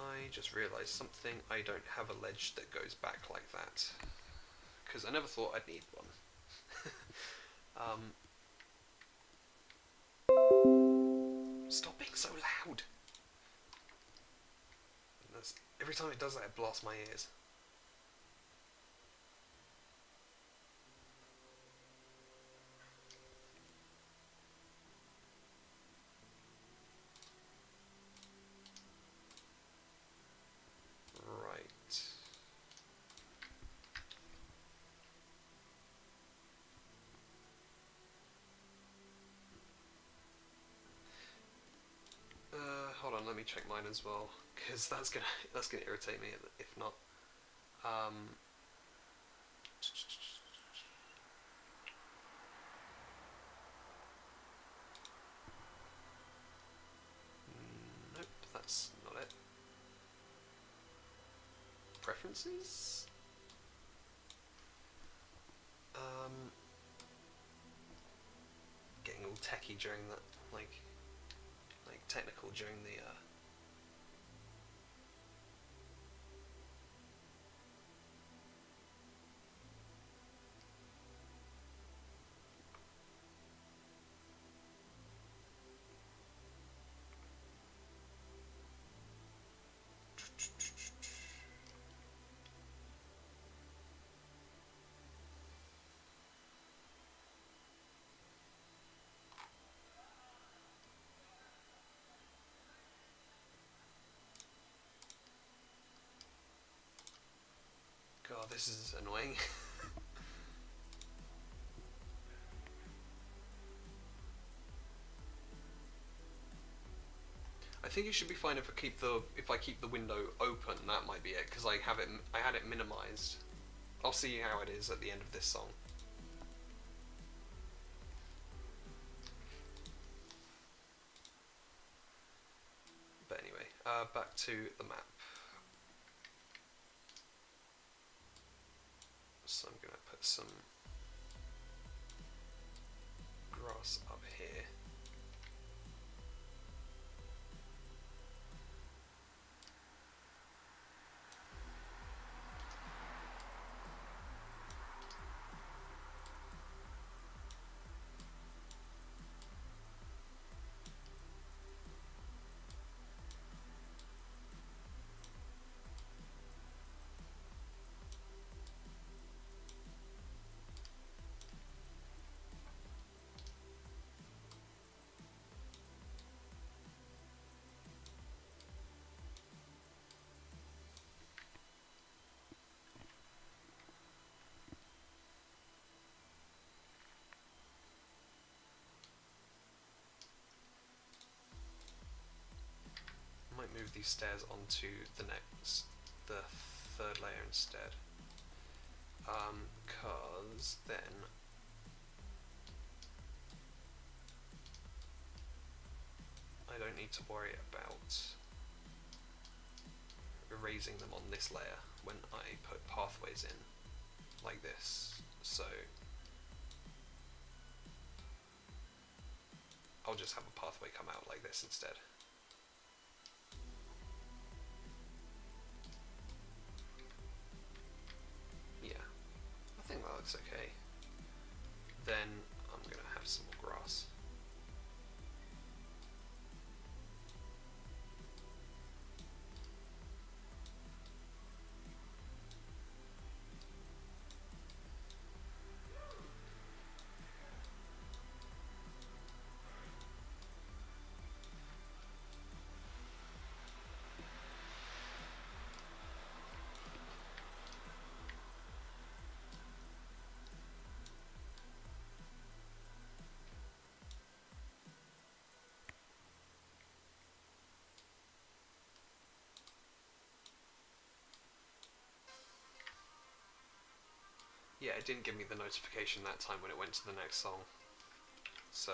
I just realised something. I don't have a ledge that goes back like that. Because I never thought I'd need one. Stop being so loud! Every time it does that, it blasts my ears. Hold on, let me check mine as well, because that's gonna irritate me if not. Nope, that's not it. Preferences. Getting all techie during that, like technical during the God, this is annoying. I think it should be fine if I keep the window open. That might be it, because I had it minimized. I'll see how it is at the end of this song. But anyway, back to the map. So I'm going to put some grass up here. Might move these stairs onto the third layer instead, cause then I don't need to worry about erasing them on this layer when I put pathways in like this. So I'll just have a pathway come out like this instead. Yeah, I think that looks okay. Then I'm gonna have some more grass. Yeah, it didn't give me the notification that time when it went to the next song. So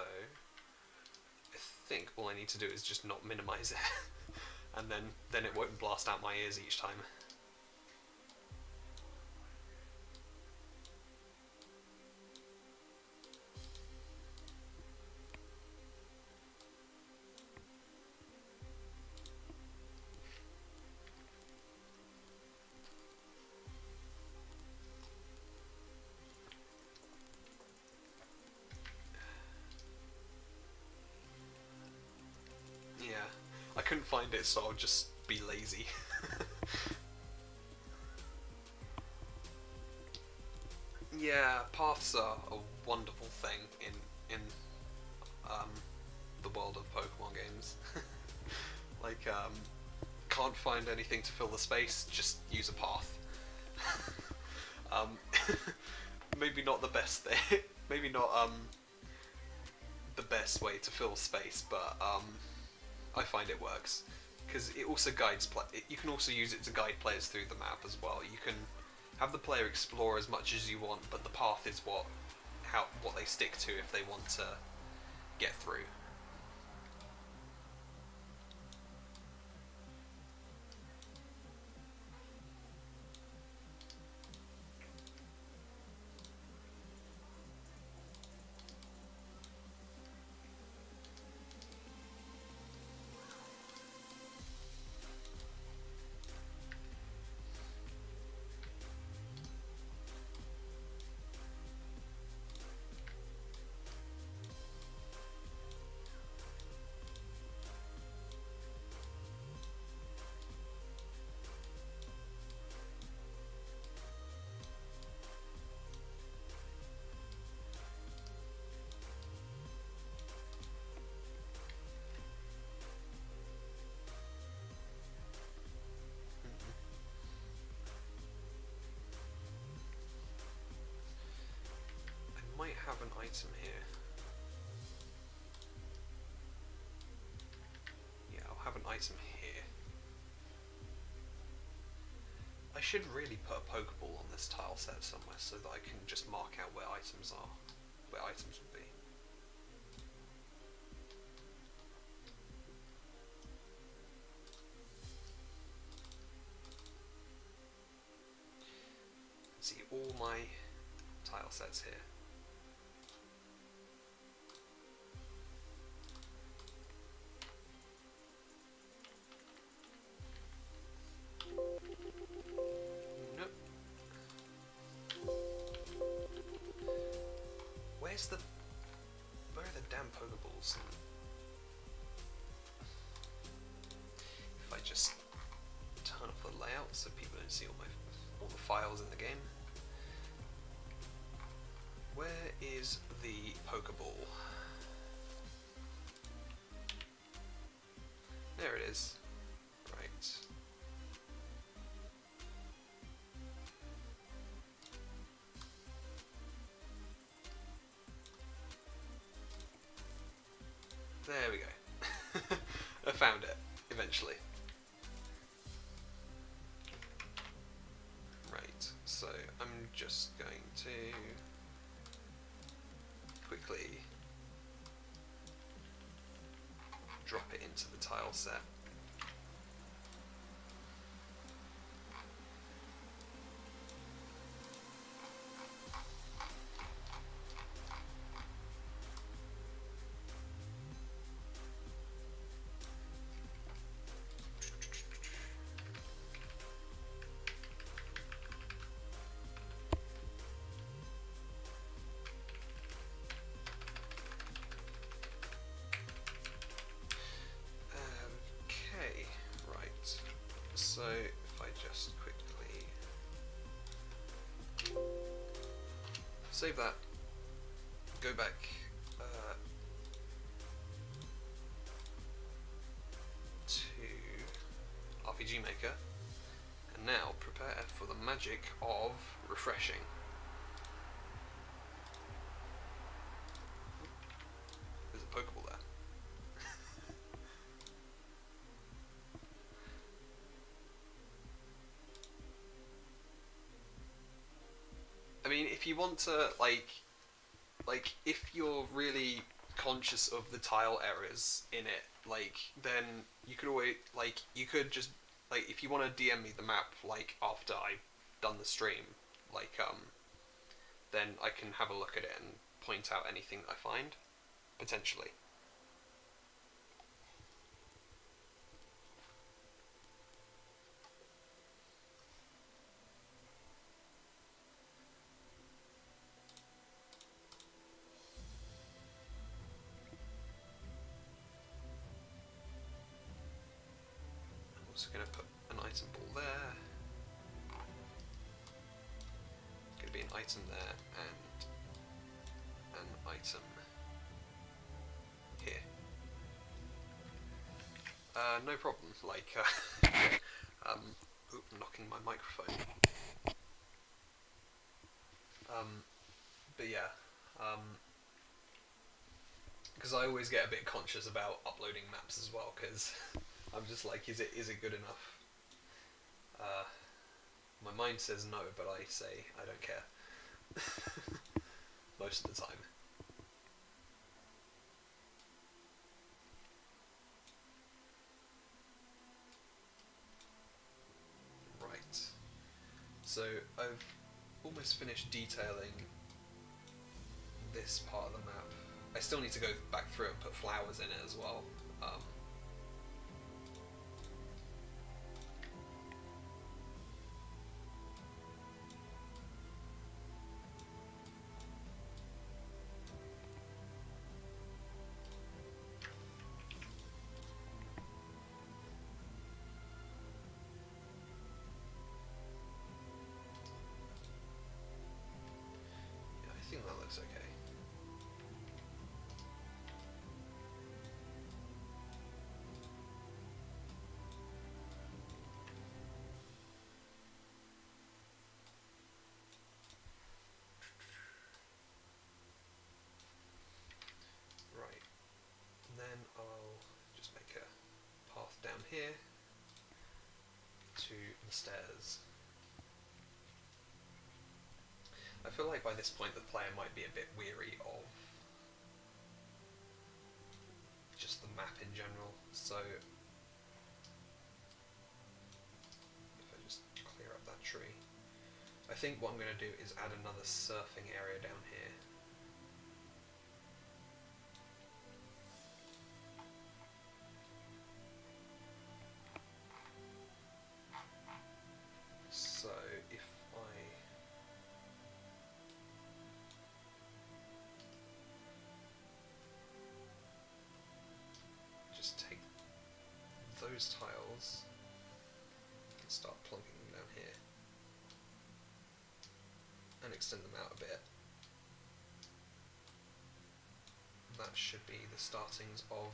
I think all I need to do is just not minimize it and then it won't blast out my ears each time. I couldn't find it, so I'll just be lazy. Yeah, paths are a wonderful thing in the world of Pokemon games. Like, can't find anything to fill the space, just use a path. Maybe not the best thing, maybe not the best way to fill space, but I find it works, because it also guides you can also use it to guide players through the map as well. You can have the player explore as much as you want, but the path is what they stick to if they want to get through. Might have an item here. Yeah, I'll have an item here. I should really put a Pokeball on this tile set somewhere so that I can just mark out where items are, where items would be. See all my tile sets here. Where are the damn Pokeballs? If I just turn off the layout so people don't see all the files in the game. Where is the Pokeball? There it is. Right. There we go. I found it, eventually. Right, so I'm just going to quickly drop it into the tile set. So if I just quickly save that, go back to RPG Maker, and now prepare for the magic of refreshing. There's a Pokeball there. I mean, if you want to, like, if you're really conscious of the tile errors in it, like, then you could always, like, you could just, like, if you want to DM me the map, like, after I've done the stream, like, then I can have a look at it and point out anything that I find, potentially. So going to put an item ball there, going to be an item there, and an item here. No problem, like, ooh, I'm knocking my microphone. But yeah, because I always get a bit conscious about uploading maps as well, because I'm just like, is it good enough? My mind says no, but I say I don't care. Most of the time. Right. So I've almost finished detailing this part of the map. I still need to go back through and put flowers in it as well. I think that looks okay. Right, and then I'll just make a path down here to the stairs. I feel like by this point the player might be a bit weary of just the map in general, so if I just clear up that tree, I think what I'm going to do is add another surfing area down here. So if I those tiles and start plonking them down here and extend them out a bit. That should be the startings of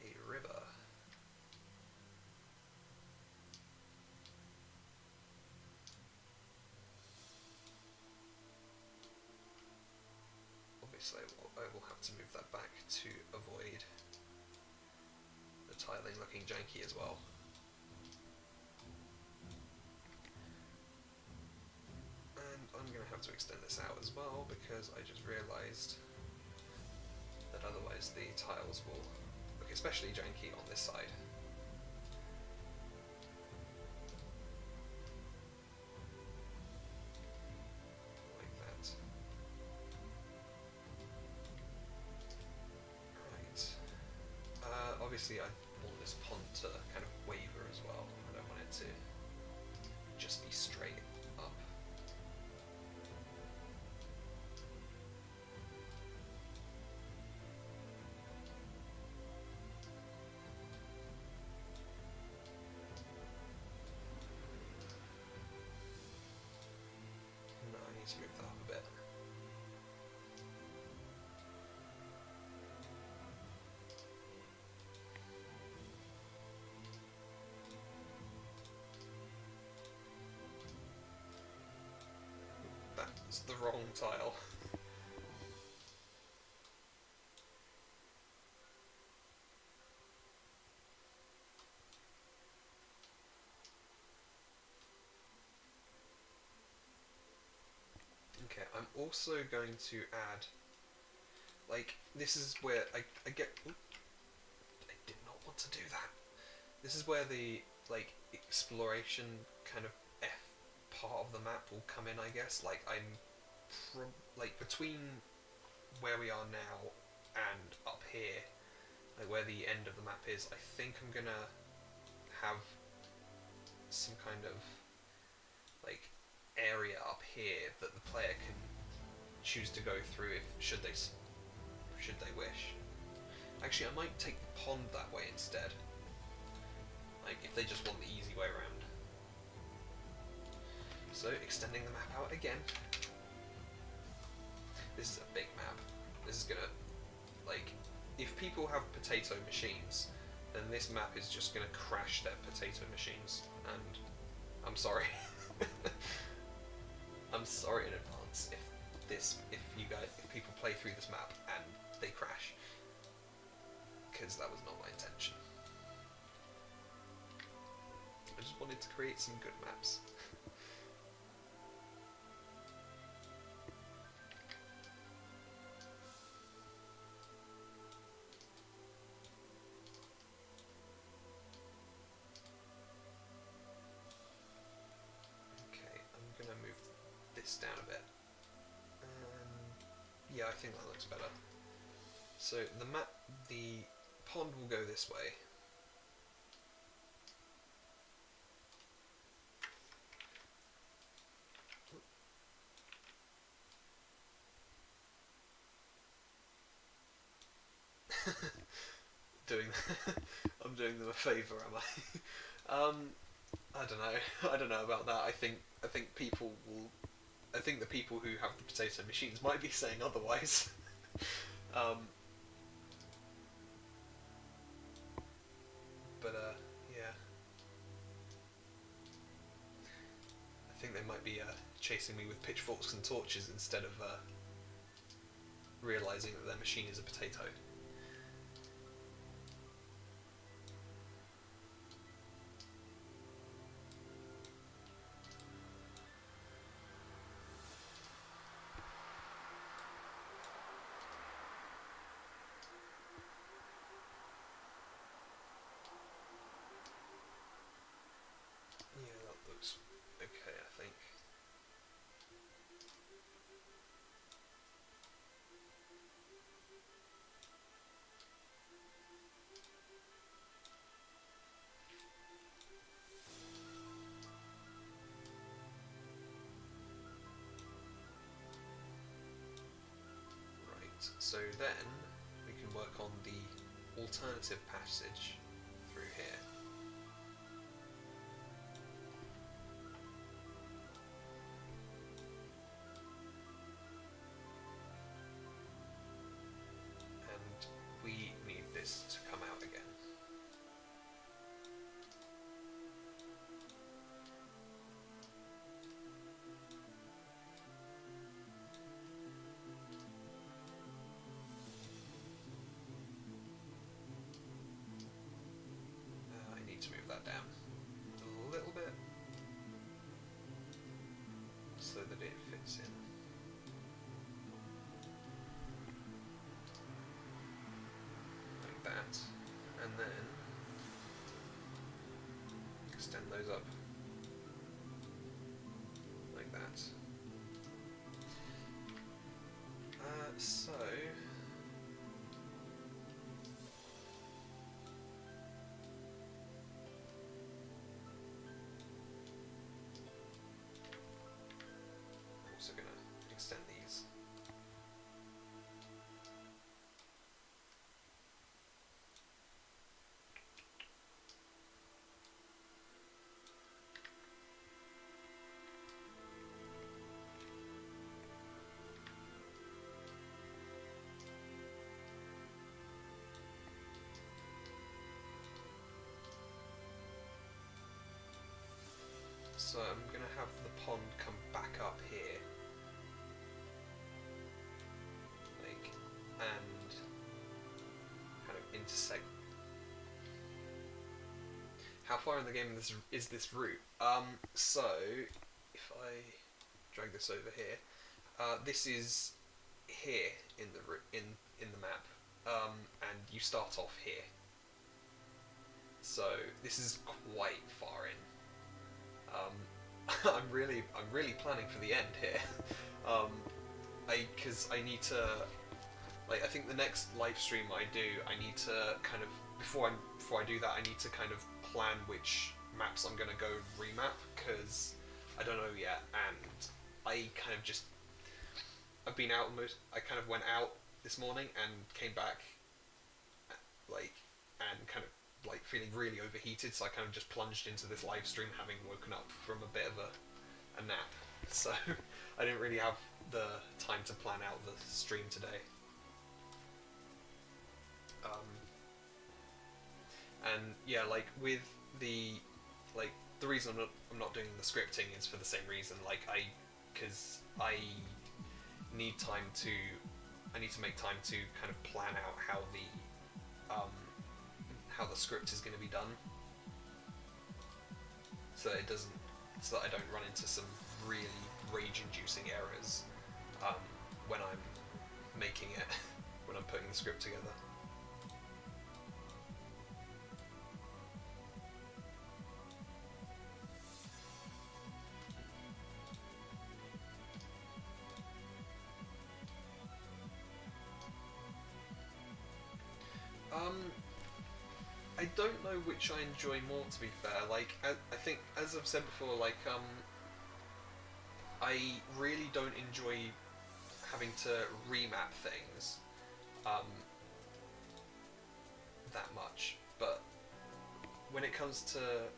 a river. Obviously I will have to move that back to avoid the tiling looking janky as well. And I'm going to have to extend this out as well because I just realised that otherwise the tiles will look especially janky on this side. Like that. Right. Obviously I want this pond to kind of waver as well. I don't want it to just be straight up. To move that up a bit. That's the wrong tile. Okay, I'm also going to add, like, this is where I get, oops, I did not want to do that. This is where the, like, exploration kind of part of the map will come in, I guess. Like, like, between where we are now and up here, like, where the end of the map is, I think I'm gonna have some kind of, like, area up here that the player can choose to go through if should they wish. Actually, I might take the pond that way instead. Like if they just want the easy way around. So extending the map out again. This is a big map. This is gonna, like, if people have potato machines, then this map is just gonna crash their potato machines, and I'm sorry. I'm sorry in advance if people play through this map and they crash, because that was not my intention. I just wanted to create some good maps. Okay, I'm gonna move this down a bit. Yeah, I think that looks better. So the pond will go this way. I'm doing them a favour, am I? I don't know. I don't know about that. I think people will. I think the people who have the potato machines might be saying otherwise. But yeah. I think they might be chasing me with pitchforks and torches instead of realising that their machine is a potato. Okay, I think. Right, so then we can work on the alternative passage through here. points in. Like that. And then extend those up. Like that. So also going to extend these. So I'm going to have the pond come back up here, like, and kind of intersect. How far in the game is this route? So if I drag this over here, this is here in the map, and you start off here. So this is quite far in. I'm really planning for the end here. Because I need to, like, I think the next live stream I do, I need to kind of before I do that, I need to kind of plan which maps I'm gonna go remap, because I don't know yet, and I kind of just I've been out I kind of went out this morning and came back, like, and kind of like feeling really overheated, so I kind of just plunged into this live stream having woken up from a bit of a nap. So I didn't really have the time to plan out the stream today. And yeah, like with the reason I'm not doing the scripting is for the same reason. Like because I need to make time to kind of plan out how the script is going to be done, so that I don't run into some really rage-inducing errors when I'm making it, when I'm putting the script together. I don't know which I enjoy more, to be fair. Like, I think, as I've said before, like, I really don't enjoy having to remap things that much. But when it comes to,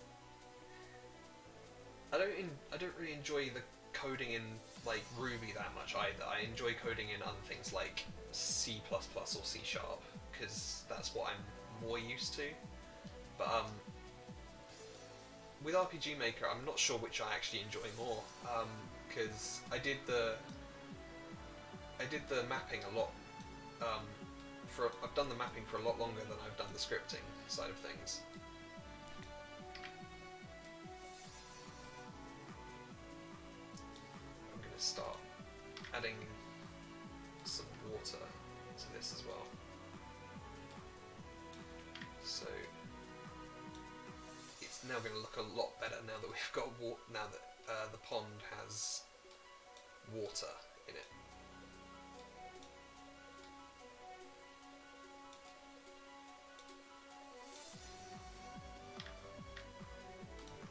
I don't really enjoy the coding in like Ruby that much either. I enjoy coding in other things like C++ or C#, because that's what I'm more used to. But with RPG Maker, I'm not sure which I actually enjoy more, because I did the mapping a lot. I've done the mapping for a lot longer than I've done the scripting side of things. I'm going to start adding some water to this as well. So it's now going to look a lot better now that we've got now that the pond has water in it.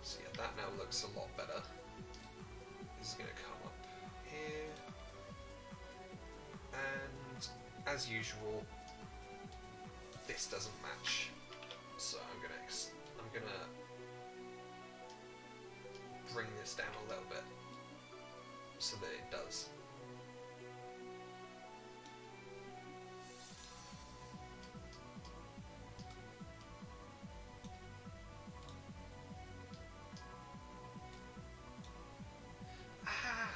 So yeah, that now looks a lot better. This is going to come up here, and as usual, this doesn't match. So I'm gonna bring this down a little bit so that it does. Ah!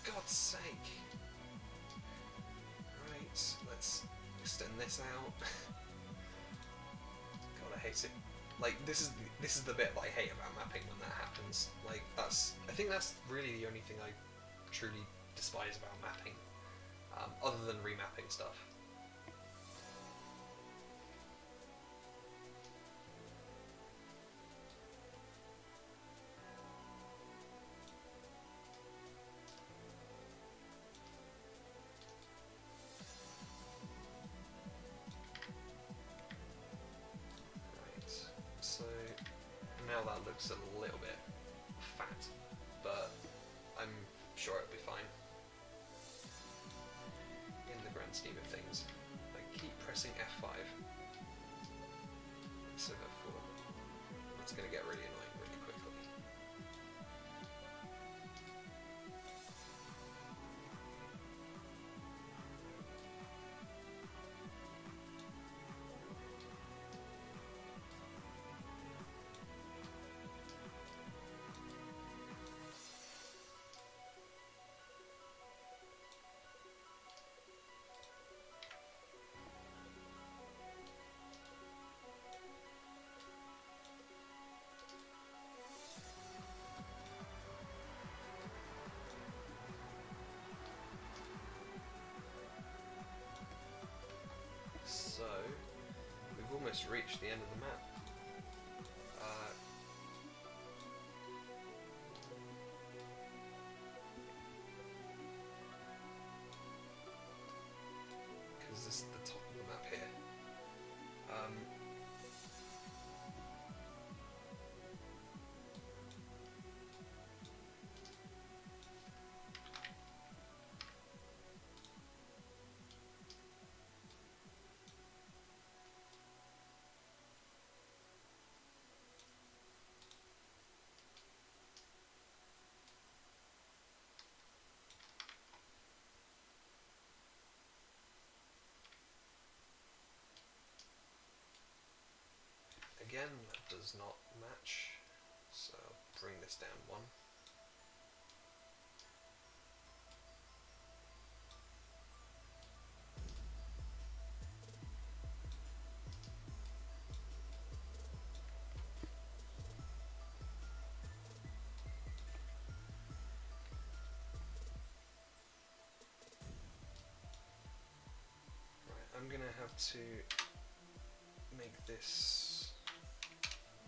For God's sake! Right, let's extend this out. God, I hate it. Like, this is the bit that I hate about mapping when that happens. Like, I think that's really the only thing I truly despise about mapping, other than remapping stuff. So now that looks a little bit fat, but I'm sure it'll be fine in the grand scheme of things. I keep pressing F5 instead of F4. It's going to get really annoying really quickly. So, we've almost reached the end of the map. Because this is the top of the map here. Again, that does not match, so I'll bring this down one. Right, I'm gonna have to make this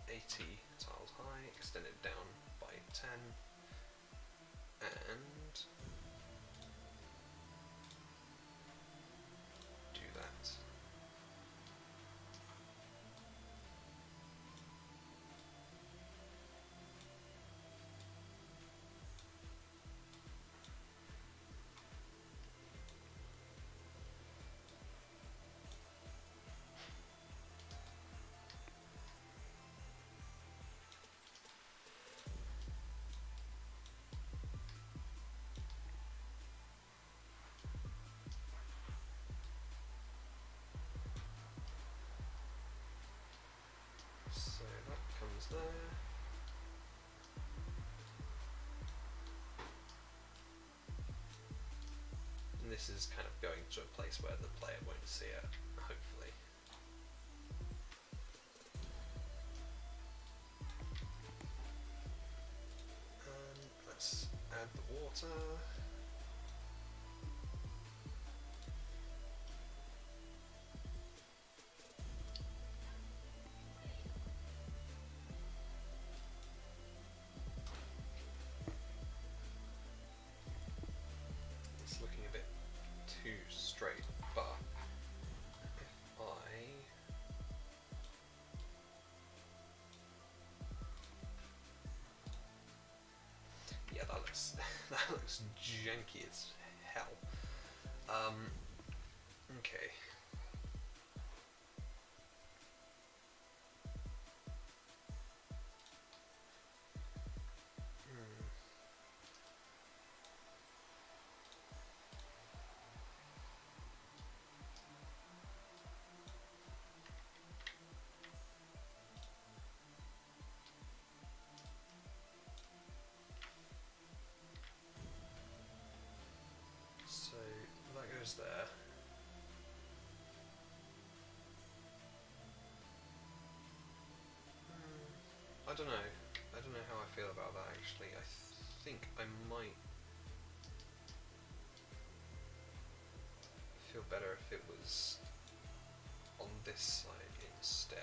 80 tiles high, extend it down by 10, and do that. So that comes there. And this is kind of going to a place where the player won't see it, hopefully. And let's add the water. Looking a bit too straight, but if I that looks that looks janky as hell. Okay. So that goes there. I don't know. I don't know how I feel about that actually. I think I might feel better if it was on this side instead.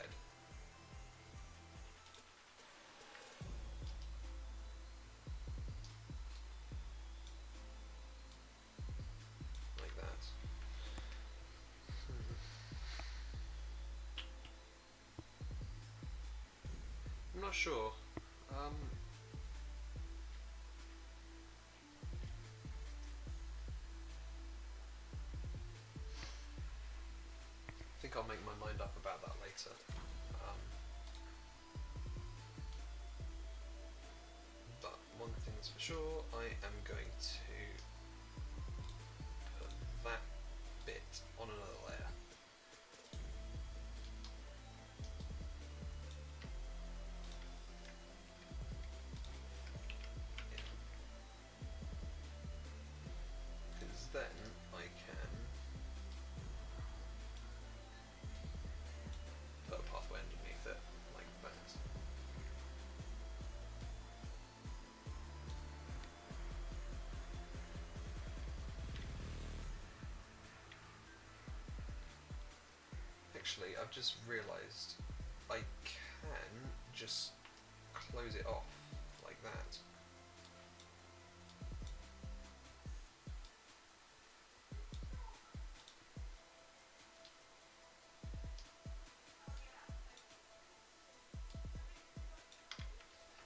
Like that. I'm not sure. I think I'll make my mind up about that later. But one thing's for sure, I am going to put that bit on another layer. Because then I can put a pathway underneath it, like that. Actually, I've just realised I can just close it off like that.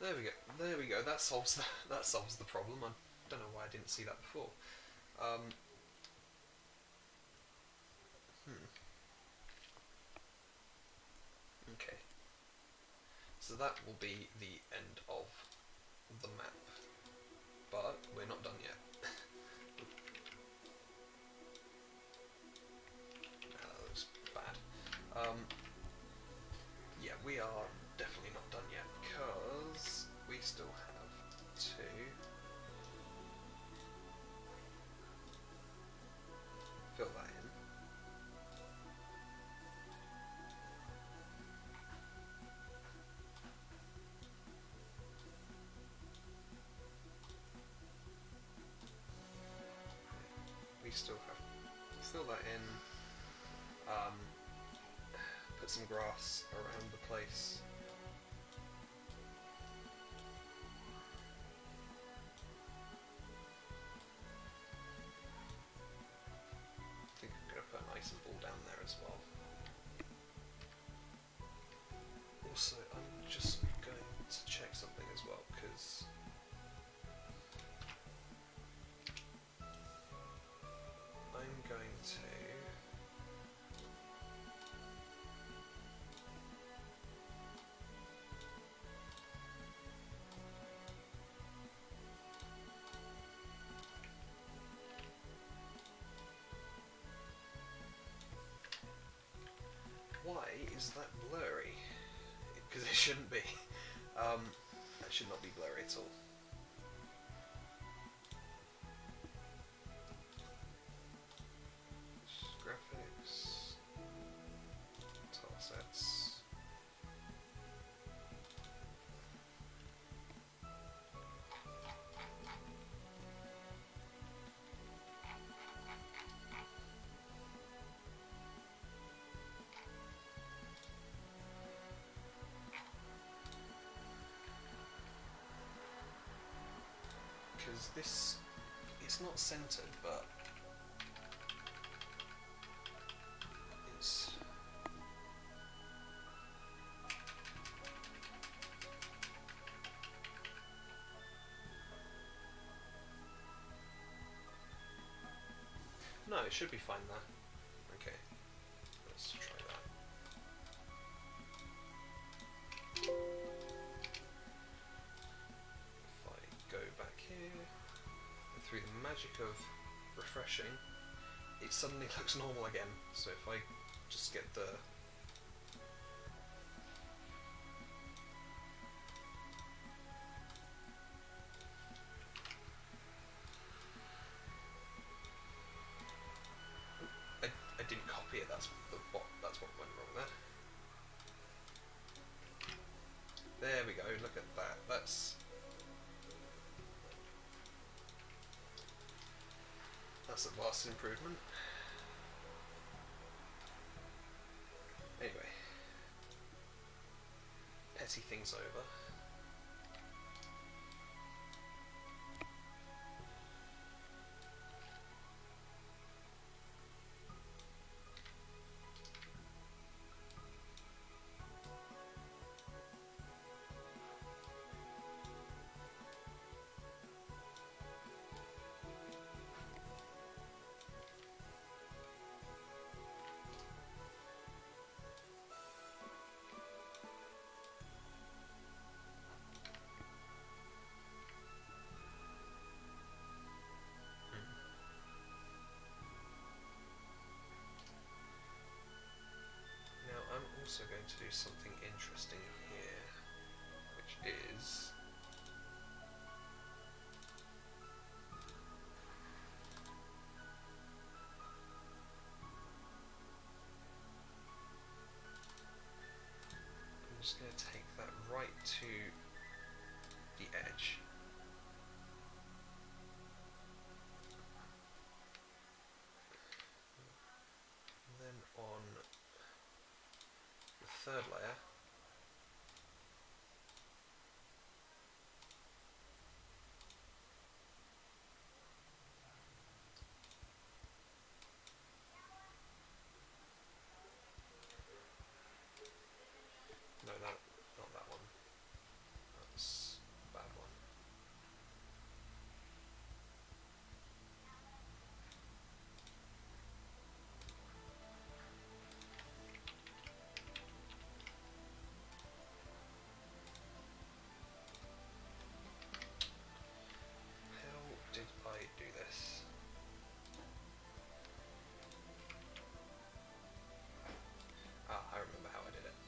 There we go. There we go. That solves the problem. I don't know why I didn't see that before. Okay. So that will be the end of the map, but we're not done yet. That looks bad. Yeah, we are definitely not done yet because we still have to fill that in. We still have to fill that in, put some grass around the place. I think I'm going to put an ice ball down there as well. Also, I'm just going to check something as well, because I'm going to why is that blurry? Because it shouldn't be. That should not be blurry at all. Graphics, tile sets. Because this, it's not centered, but it's no, it should be fine there. Okay, let's try that. If I go back here, and through the magic of refreshing, it suddenly looks normal again. So if I just get the I didn't copy it, that's what went wrong there. There we go, That's a vast improvement. Anyway, petty things over. I'm also going to do something interesting here, which is I'm just going to take that right to the edge. And then on the third layer, no, not that one. That's a bad one. How did I do this? I remember how I did it.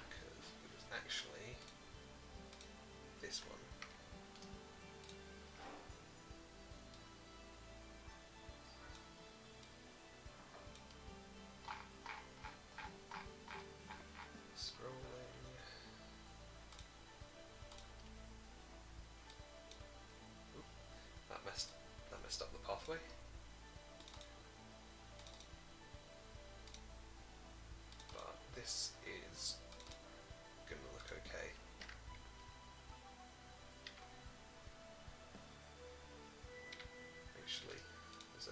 Because it was actually this one. Scrolling. Oop, that messed up the pathway. But this is gonna look okay. Actually, there's a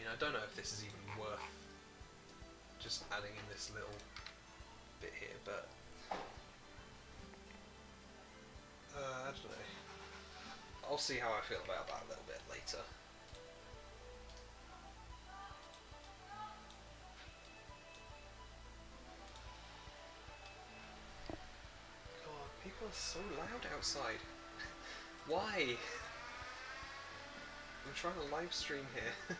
I don't know if this is even worth just adding in this little bit here, but I don't know. I'll see how I feel about that a little bit later. God, people are so loud outside. Why? I'm trying to live stream here.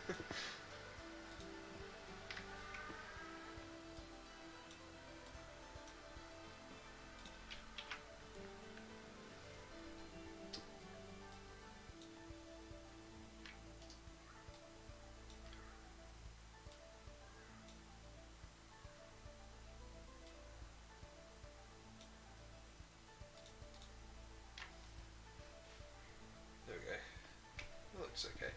There we go. That looks okay.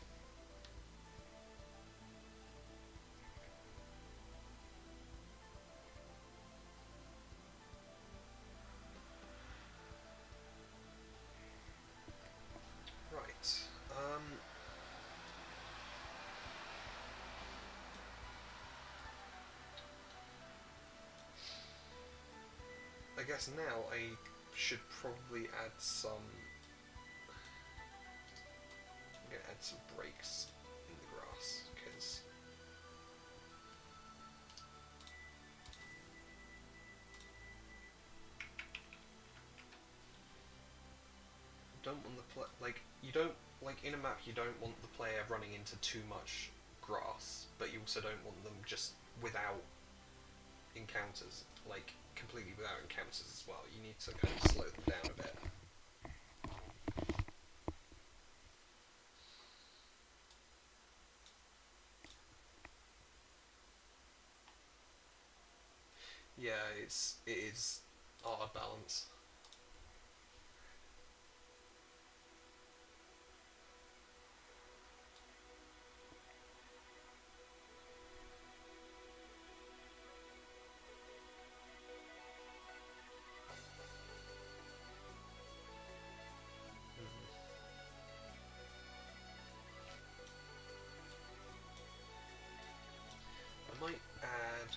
Right. I guess now I should probably add some. I'm gonna add some breaks in the grass because I don't want in a map you don't want the player running into too much grass, but you also don't want them just without encounters, like completely without encounters as well. You need to kind of slow them down a bit. it is art of balance. I might add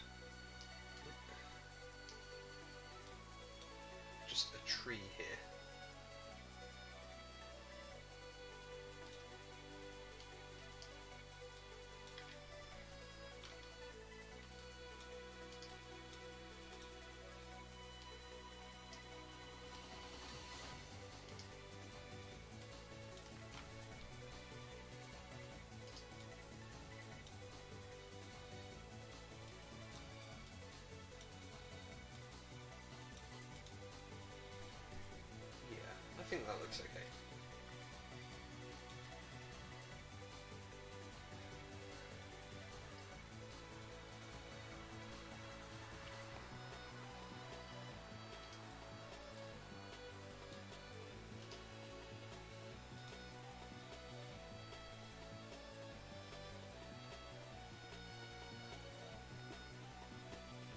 just a tree here. I think that looks okay.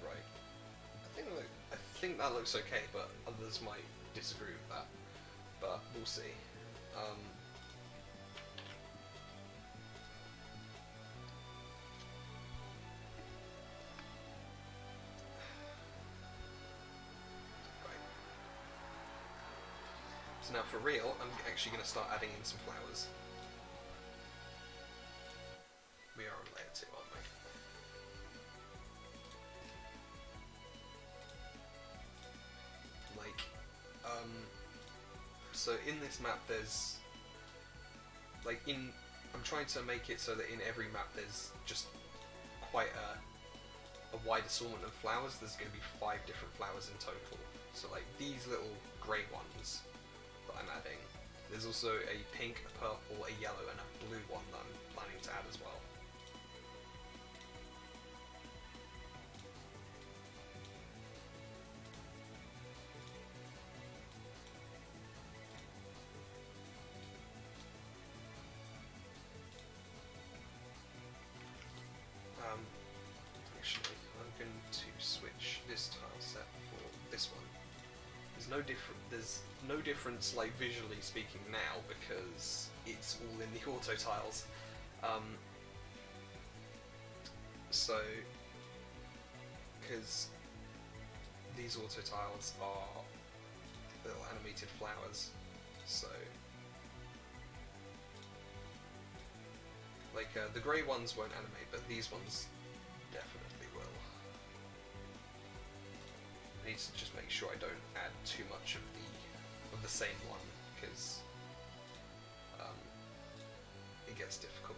Right. I think that looks okay, but others might disagree with that. But we'll see. Right. So now for real, I'm actually going to start adding in some flowers. We are on layer 2, aren't we? So in this map there's, I'm trying to make it so that in every map there's just quite a wide assortment of flowers. There's going to be 5 different flowers in total. So these little grey ones that I'm adding. There's also a pink, a purple, a yellow and a blue one that I'm planning to add as well. Actually, I'm going to switch this tile set for this one. There's no difference, visually speaking now, because it's all in the auto tiles. Because these auto tiles are little animated flowers, so the grey ones won't animate, but these ones definitely will. I need to just make sure I don't add too much of the same one, because it gets difficult.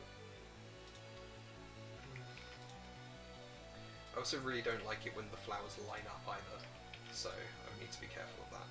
I also really don't like it when the flowers line up either, so I need to be careful of that.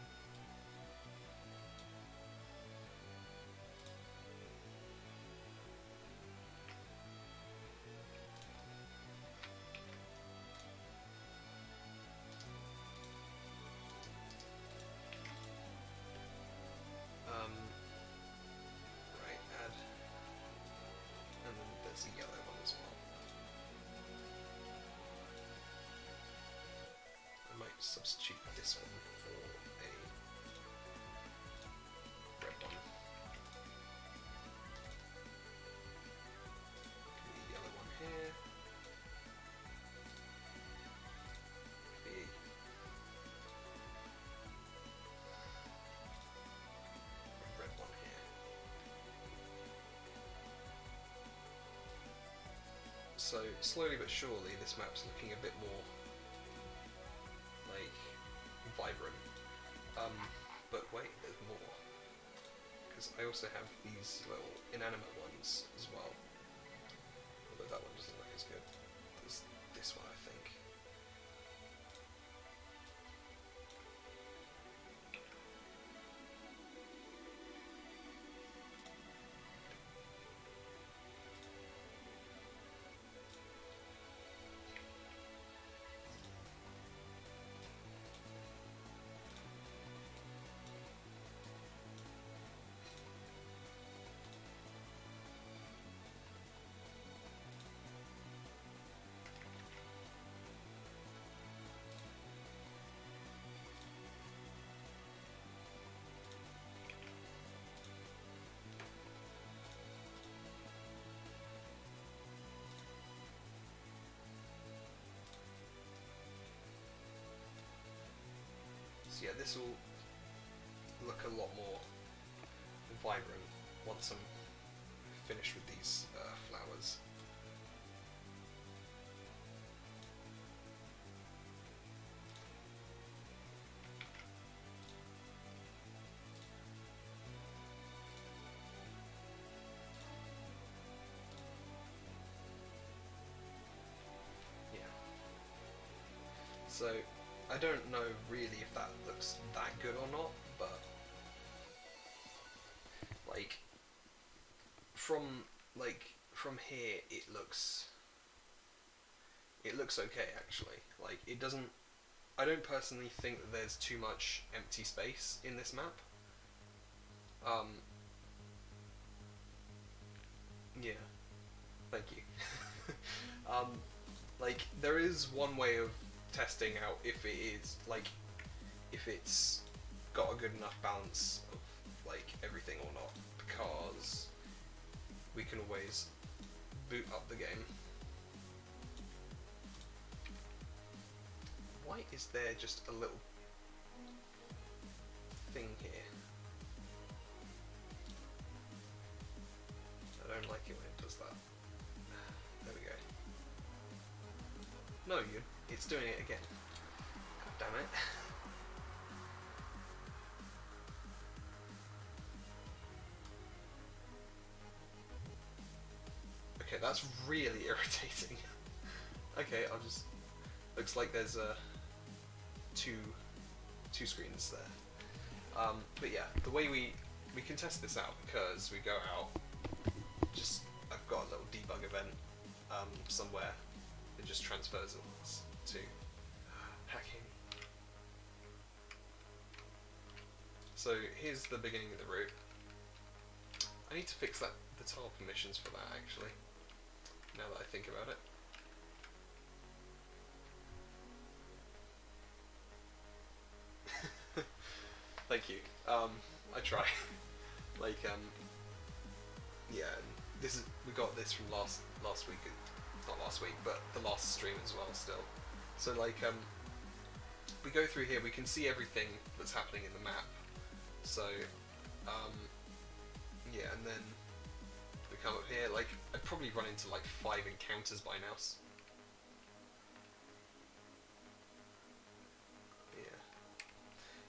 A yellow one as well. I might substitute this one for a red one. Give me a yellow one here. A red one here. So slowly but surely this map's looking a bit more vibrant. But wait, there's more. Because I also have these little inanimate ones as well. Although that one doesn't look as good as this one, I think. yeah, this will look a lot more vibrant once I'm finished with these flowers. So, I don't know really if that looks that good or not, but like from here it looks okay actually. Like it doesn't. I don't personally think that there's too much empty space in this map. Yeah. Thank you. Like there is one way of testing out if it is like if it's got a good enough balance of like everything or not, because we can always boot up the game. Why is there just a little thing here? I don't like it when it does that. There we go. No, it's doing it again. God damn it. Okay, that's really irritating. Okay, I'll just... Looks like there's two screens there. But yeah, the way we can test this out, because we go out, I've got a little debug event somewhere that just transfers us to hacking. So here's the beginning of the route. I need to fix the tile permissions for that actually, now that I think about it. Thank you. I try. Like, yeah, we got this from last week, not last week, but the last stream as well still. So like, we go through here, we can see everything that's happening in the map. So, yeah, and then we come up here, like, I'd probably run into like 5 encounters by now.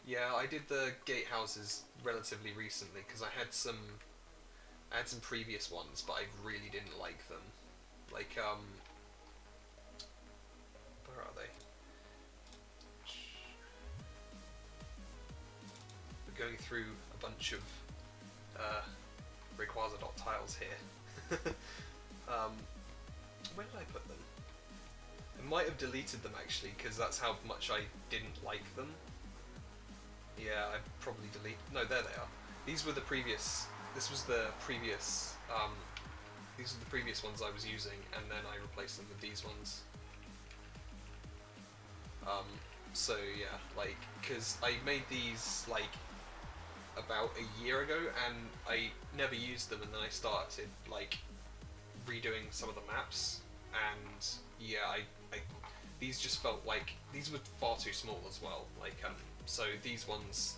Yeah, I did the gatehouses relatively recently because I had some previous ones, but I really didn't like them. Like, where are they? We're going through a bunch of Rayquaza-Dot tiles here. Where did I put them? I might have deleted them actually, because that's how much I didn't like them. Yeah, I probably delete. No, there they are. These were the previous. This was the previous. These are the previous ones I was using, and then I replaced them with these ones. So yeah, like, because I made these like about a year ago, and I never used them, and then I started like redoing some of the maps, and yeah, I these just felt like these were far too small as well. Like, so these ones,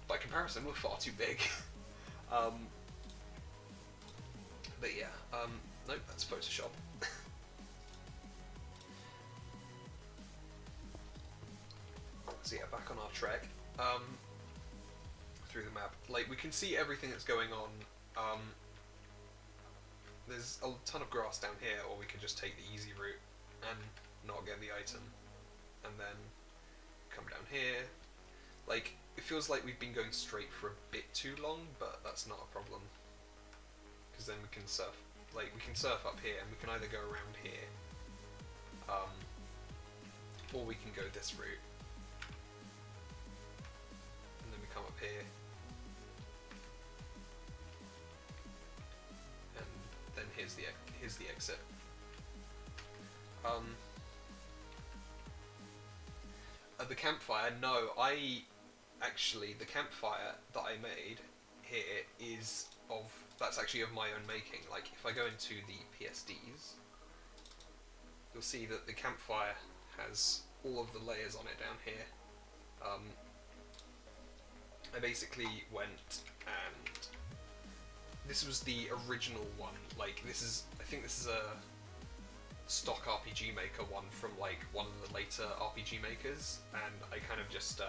by comparison, were far too big. But yeah, nope, that's Photoshop. So yeah, back on our trek, through the map. Like, we can see everything that's going on. There's a ton of grass down here, or we could just take the easy route and not get the item, and then come down here. Like, it feels like we've been going straight for a bit too long, but that's not a problem, because then we can surf. Like, we can surf up here, and we can either go around here, or we can go this route, and then we come up here, and then here's the exit. The campfire, no, the campfire that I made here that's actually of my own making. Like, if I go into the PSDs, you'll see that the campfire has all of the layers on it down here. I basically went and this was the original one. Like I think this is a stock RPG Maker one from like one of the later RPG makers, and I kind of just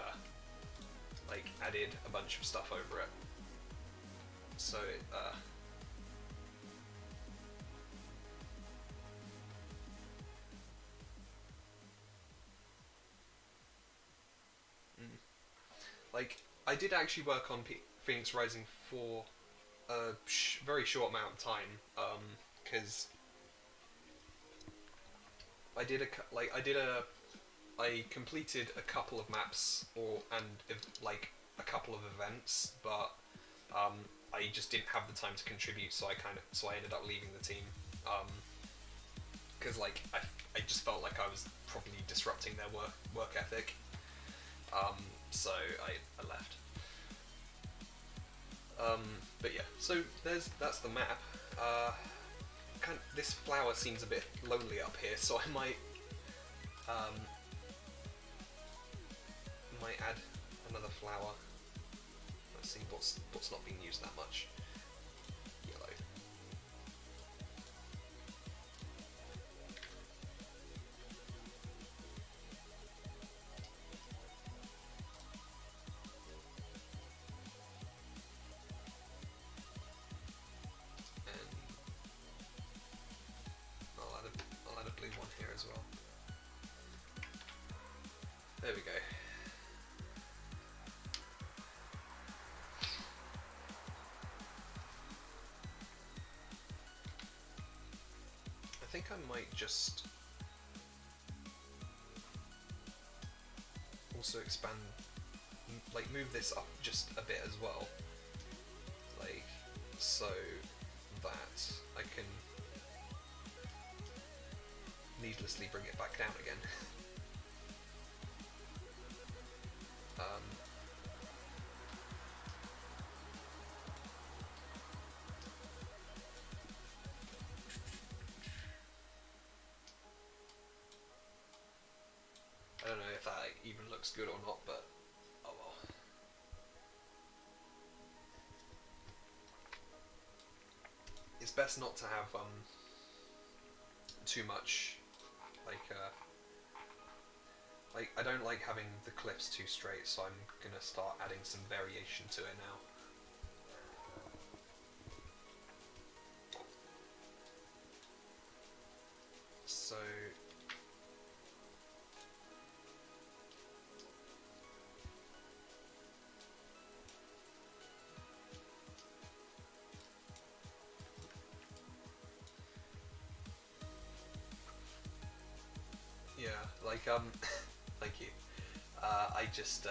like added a bunch of stuff over it. So like I did actually work on Phoenix Rising for a very short amount of time, because I completed a couple of maps and like a couple of events, but I just didn't have the time to contribute, so I ended up leaving the team, because like I just felt like I was probably disrupting their work ethic, so I left. But yeah, so that's the map. This flower seems a bit lonely up here, so I might add another flower. Let's see what's not being used that much. Yellow. I'll add a blue one here as well. There we go. I think I might just also expand, like move this up just a bit as well, like so that I can needlessly bring it back down again. I don't know if that even looks good or not, but oh well. It's best not to have too much, like I don't like having the clips too straight, so I'm gonna start adding some variation to it now. So yeah, like thank you. I just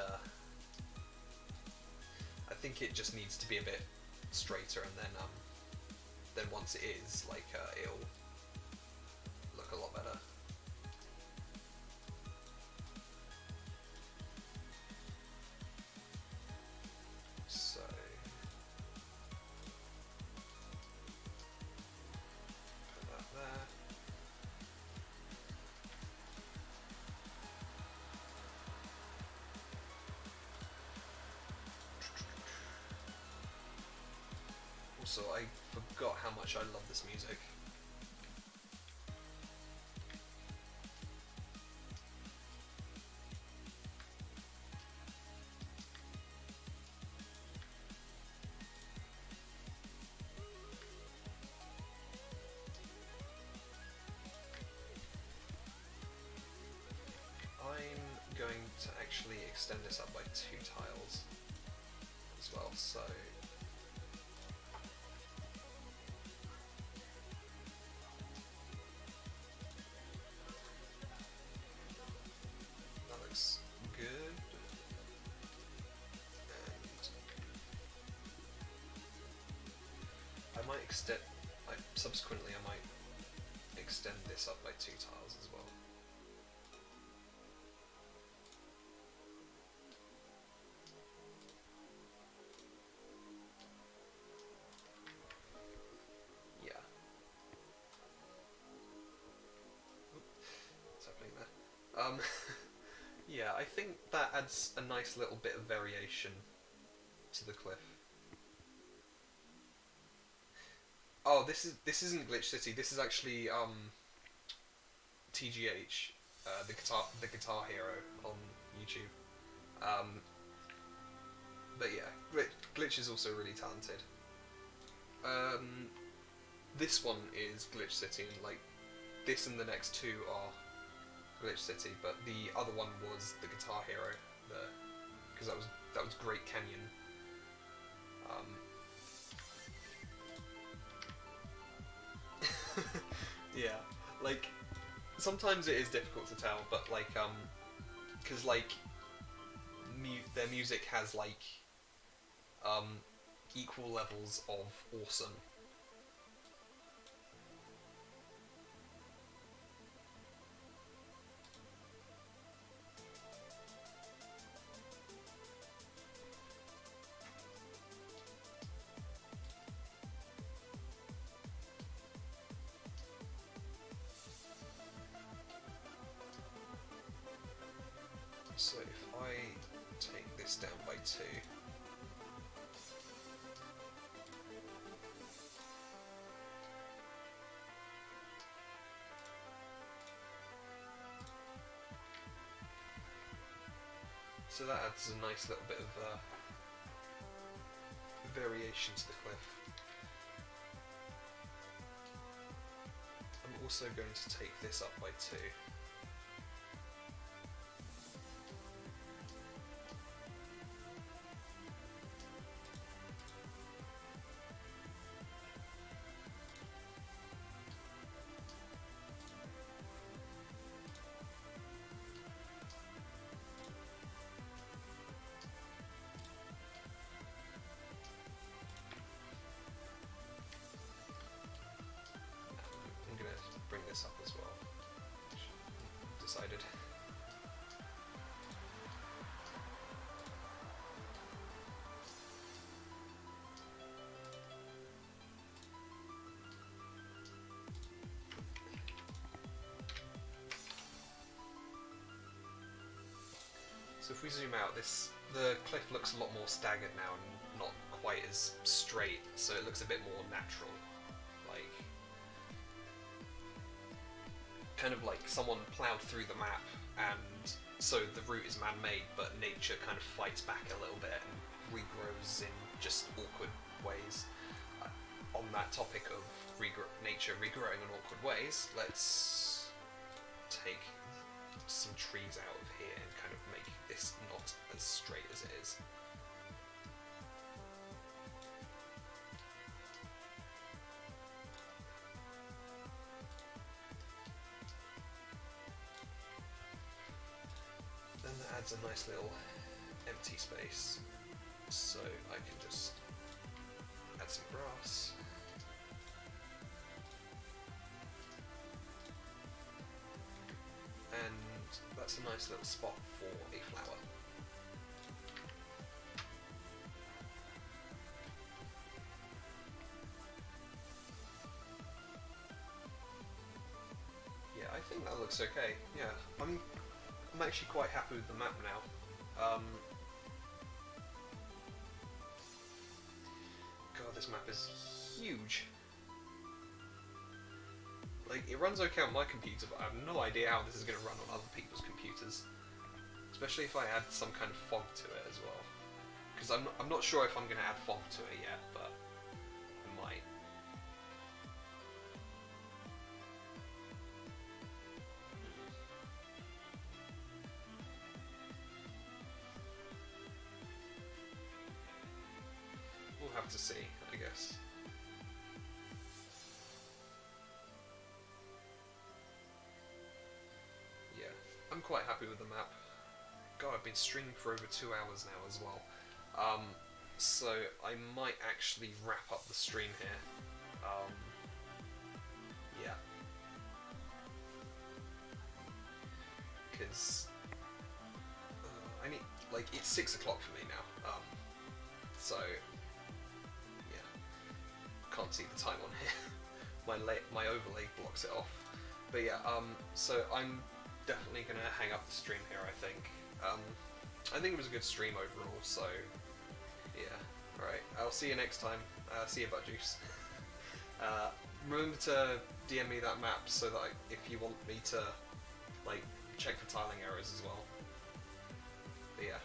I think it just needs to be a bit straighter, and then once it is, like it'll look a lot better. So put that there. Also, I forgot how much I love this music. I'm going to actually extend this up by 2 tiles as well, so that looks good. And I might extend, subsequently I might extend this up by 2 tiles as well. Yeah, I think that adds a nice little bit of variation to the cliff. Oh, this isn't Glitch City. This is actually TGH, the Guitar Hero on YouTube. But yeah, Glitch is also really talented. This one is Glitch City, and like this and the next two are Glitch City, but the other one was the Guitar Hero, because that was Great Canyon. Yeah, like sometimes it is difficult to tell, but like because like their music has like equal levels of awesome. So if I take this down by 2, so that adds a nice little bit of variation to the cliff. I'm also going to take this up by 2. Bring this up as well. Decided. So if we zoom out, the cliff looks a lot more staggered now and not quite as straight, so it looks a bit more natural. Like kind of like someone ploughed through the map, and so the route is man-made, but nature kind of fights back a little bit and regrows in just awkward ways. On that topic of nature regrowing in awkward ways, let's take some trees out of here and kind of make this not as straight as it is. Then that adds a nice little empty space, so I can just add some grass. And that's a nice little spot for a flower. Yeah, I think that looks okay. Yeah, I'm actually quite happy with the map now. God, this map is huge. Like, it runs okay on my computer, but I have no idea how this is going to run on other people's computers. Especially if I add some kind of fog to it as well. Because I'm not sure if I'm going to add fog to it yet, but I might. We'll have to see, I guess. Yeah, I'm quite happy with the map. God, I've been streaming for over 2 hours now as well. So I might actually wrap up the stream here. Yeah. Because I need, like, it's 6 o'clock for me now. So yeah, can't see the time on here. My overlay blocks it off. But yeah, so I'm definitely gonna hang up the stream here, I think. I think it was a good stream overall, so Yeah, alright. I'll see you next time. See you, Butt Juice. Remember to DM me that map so that if you want me to, like, check for tiling errors as well. But yeah,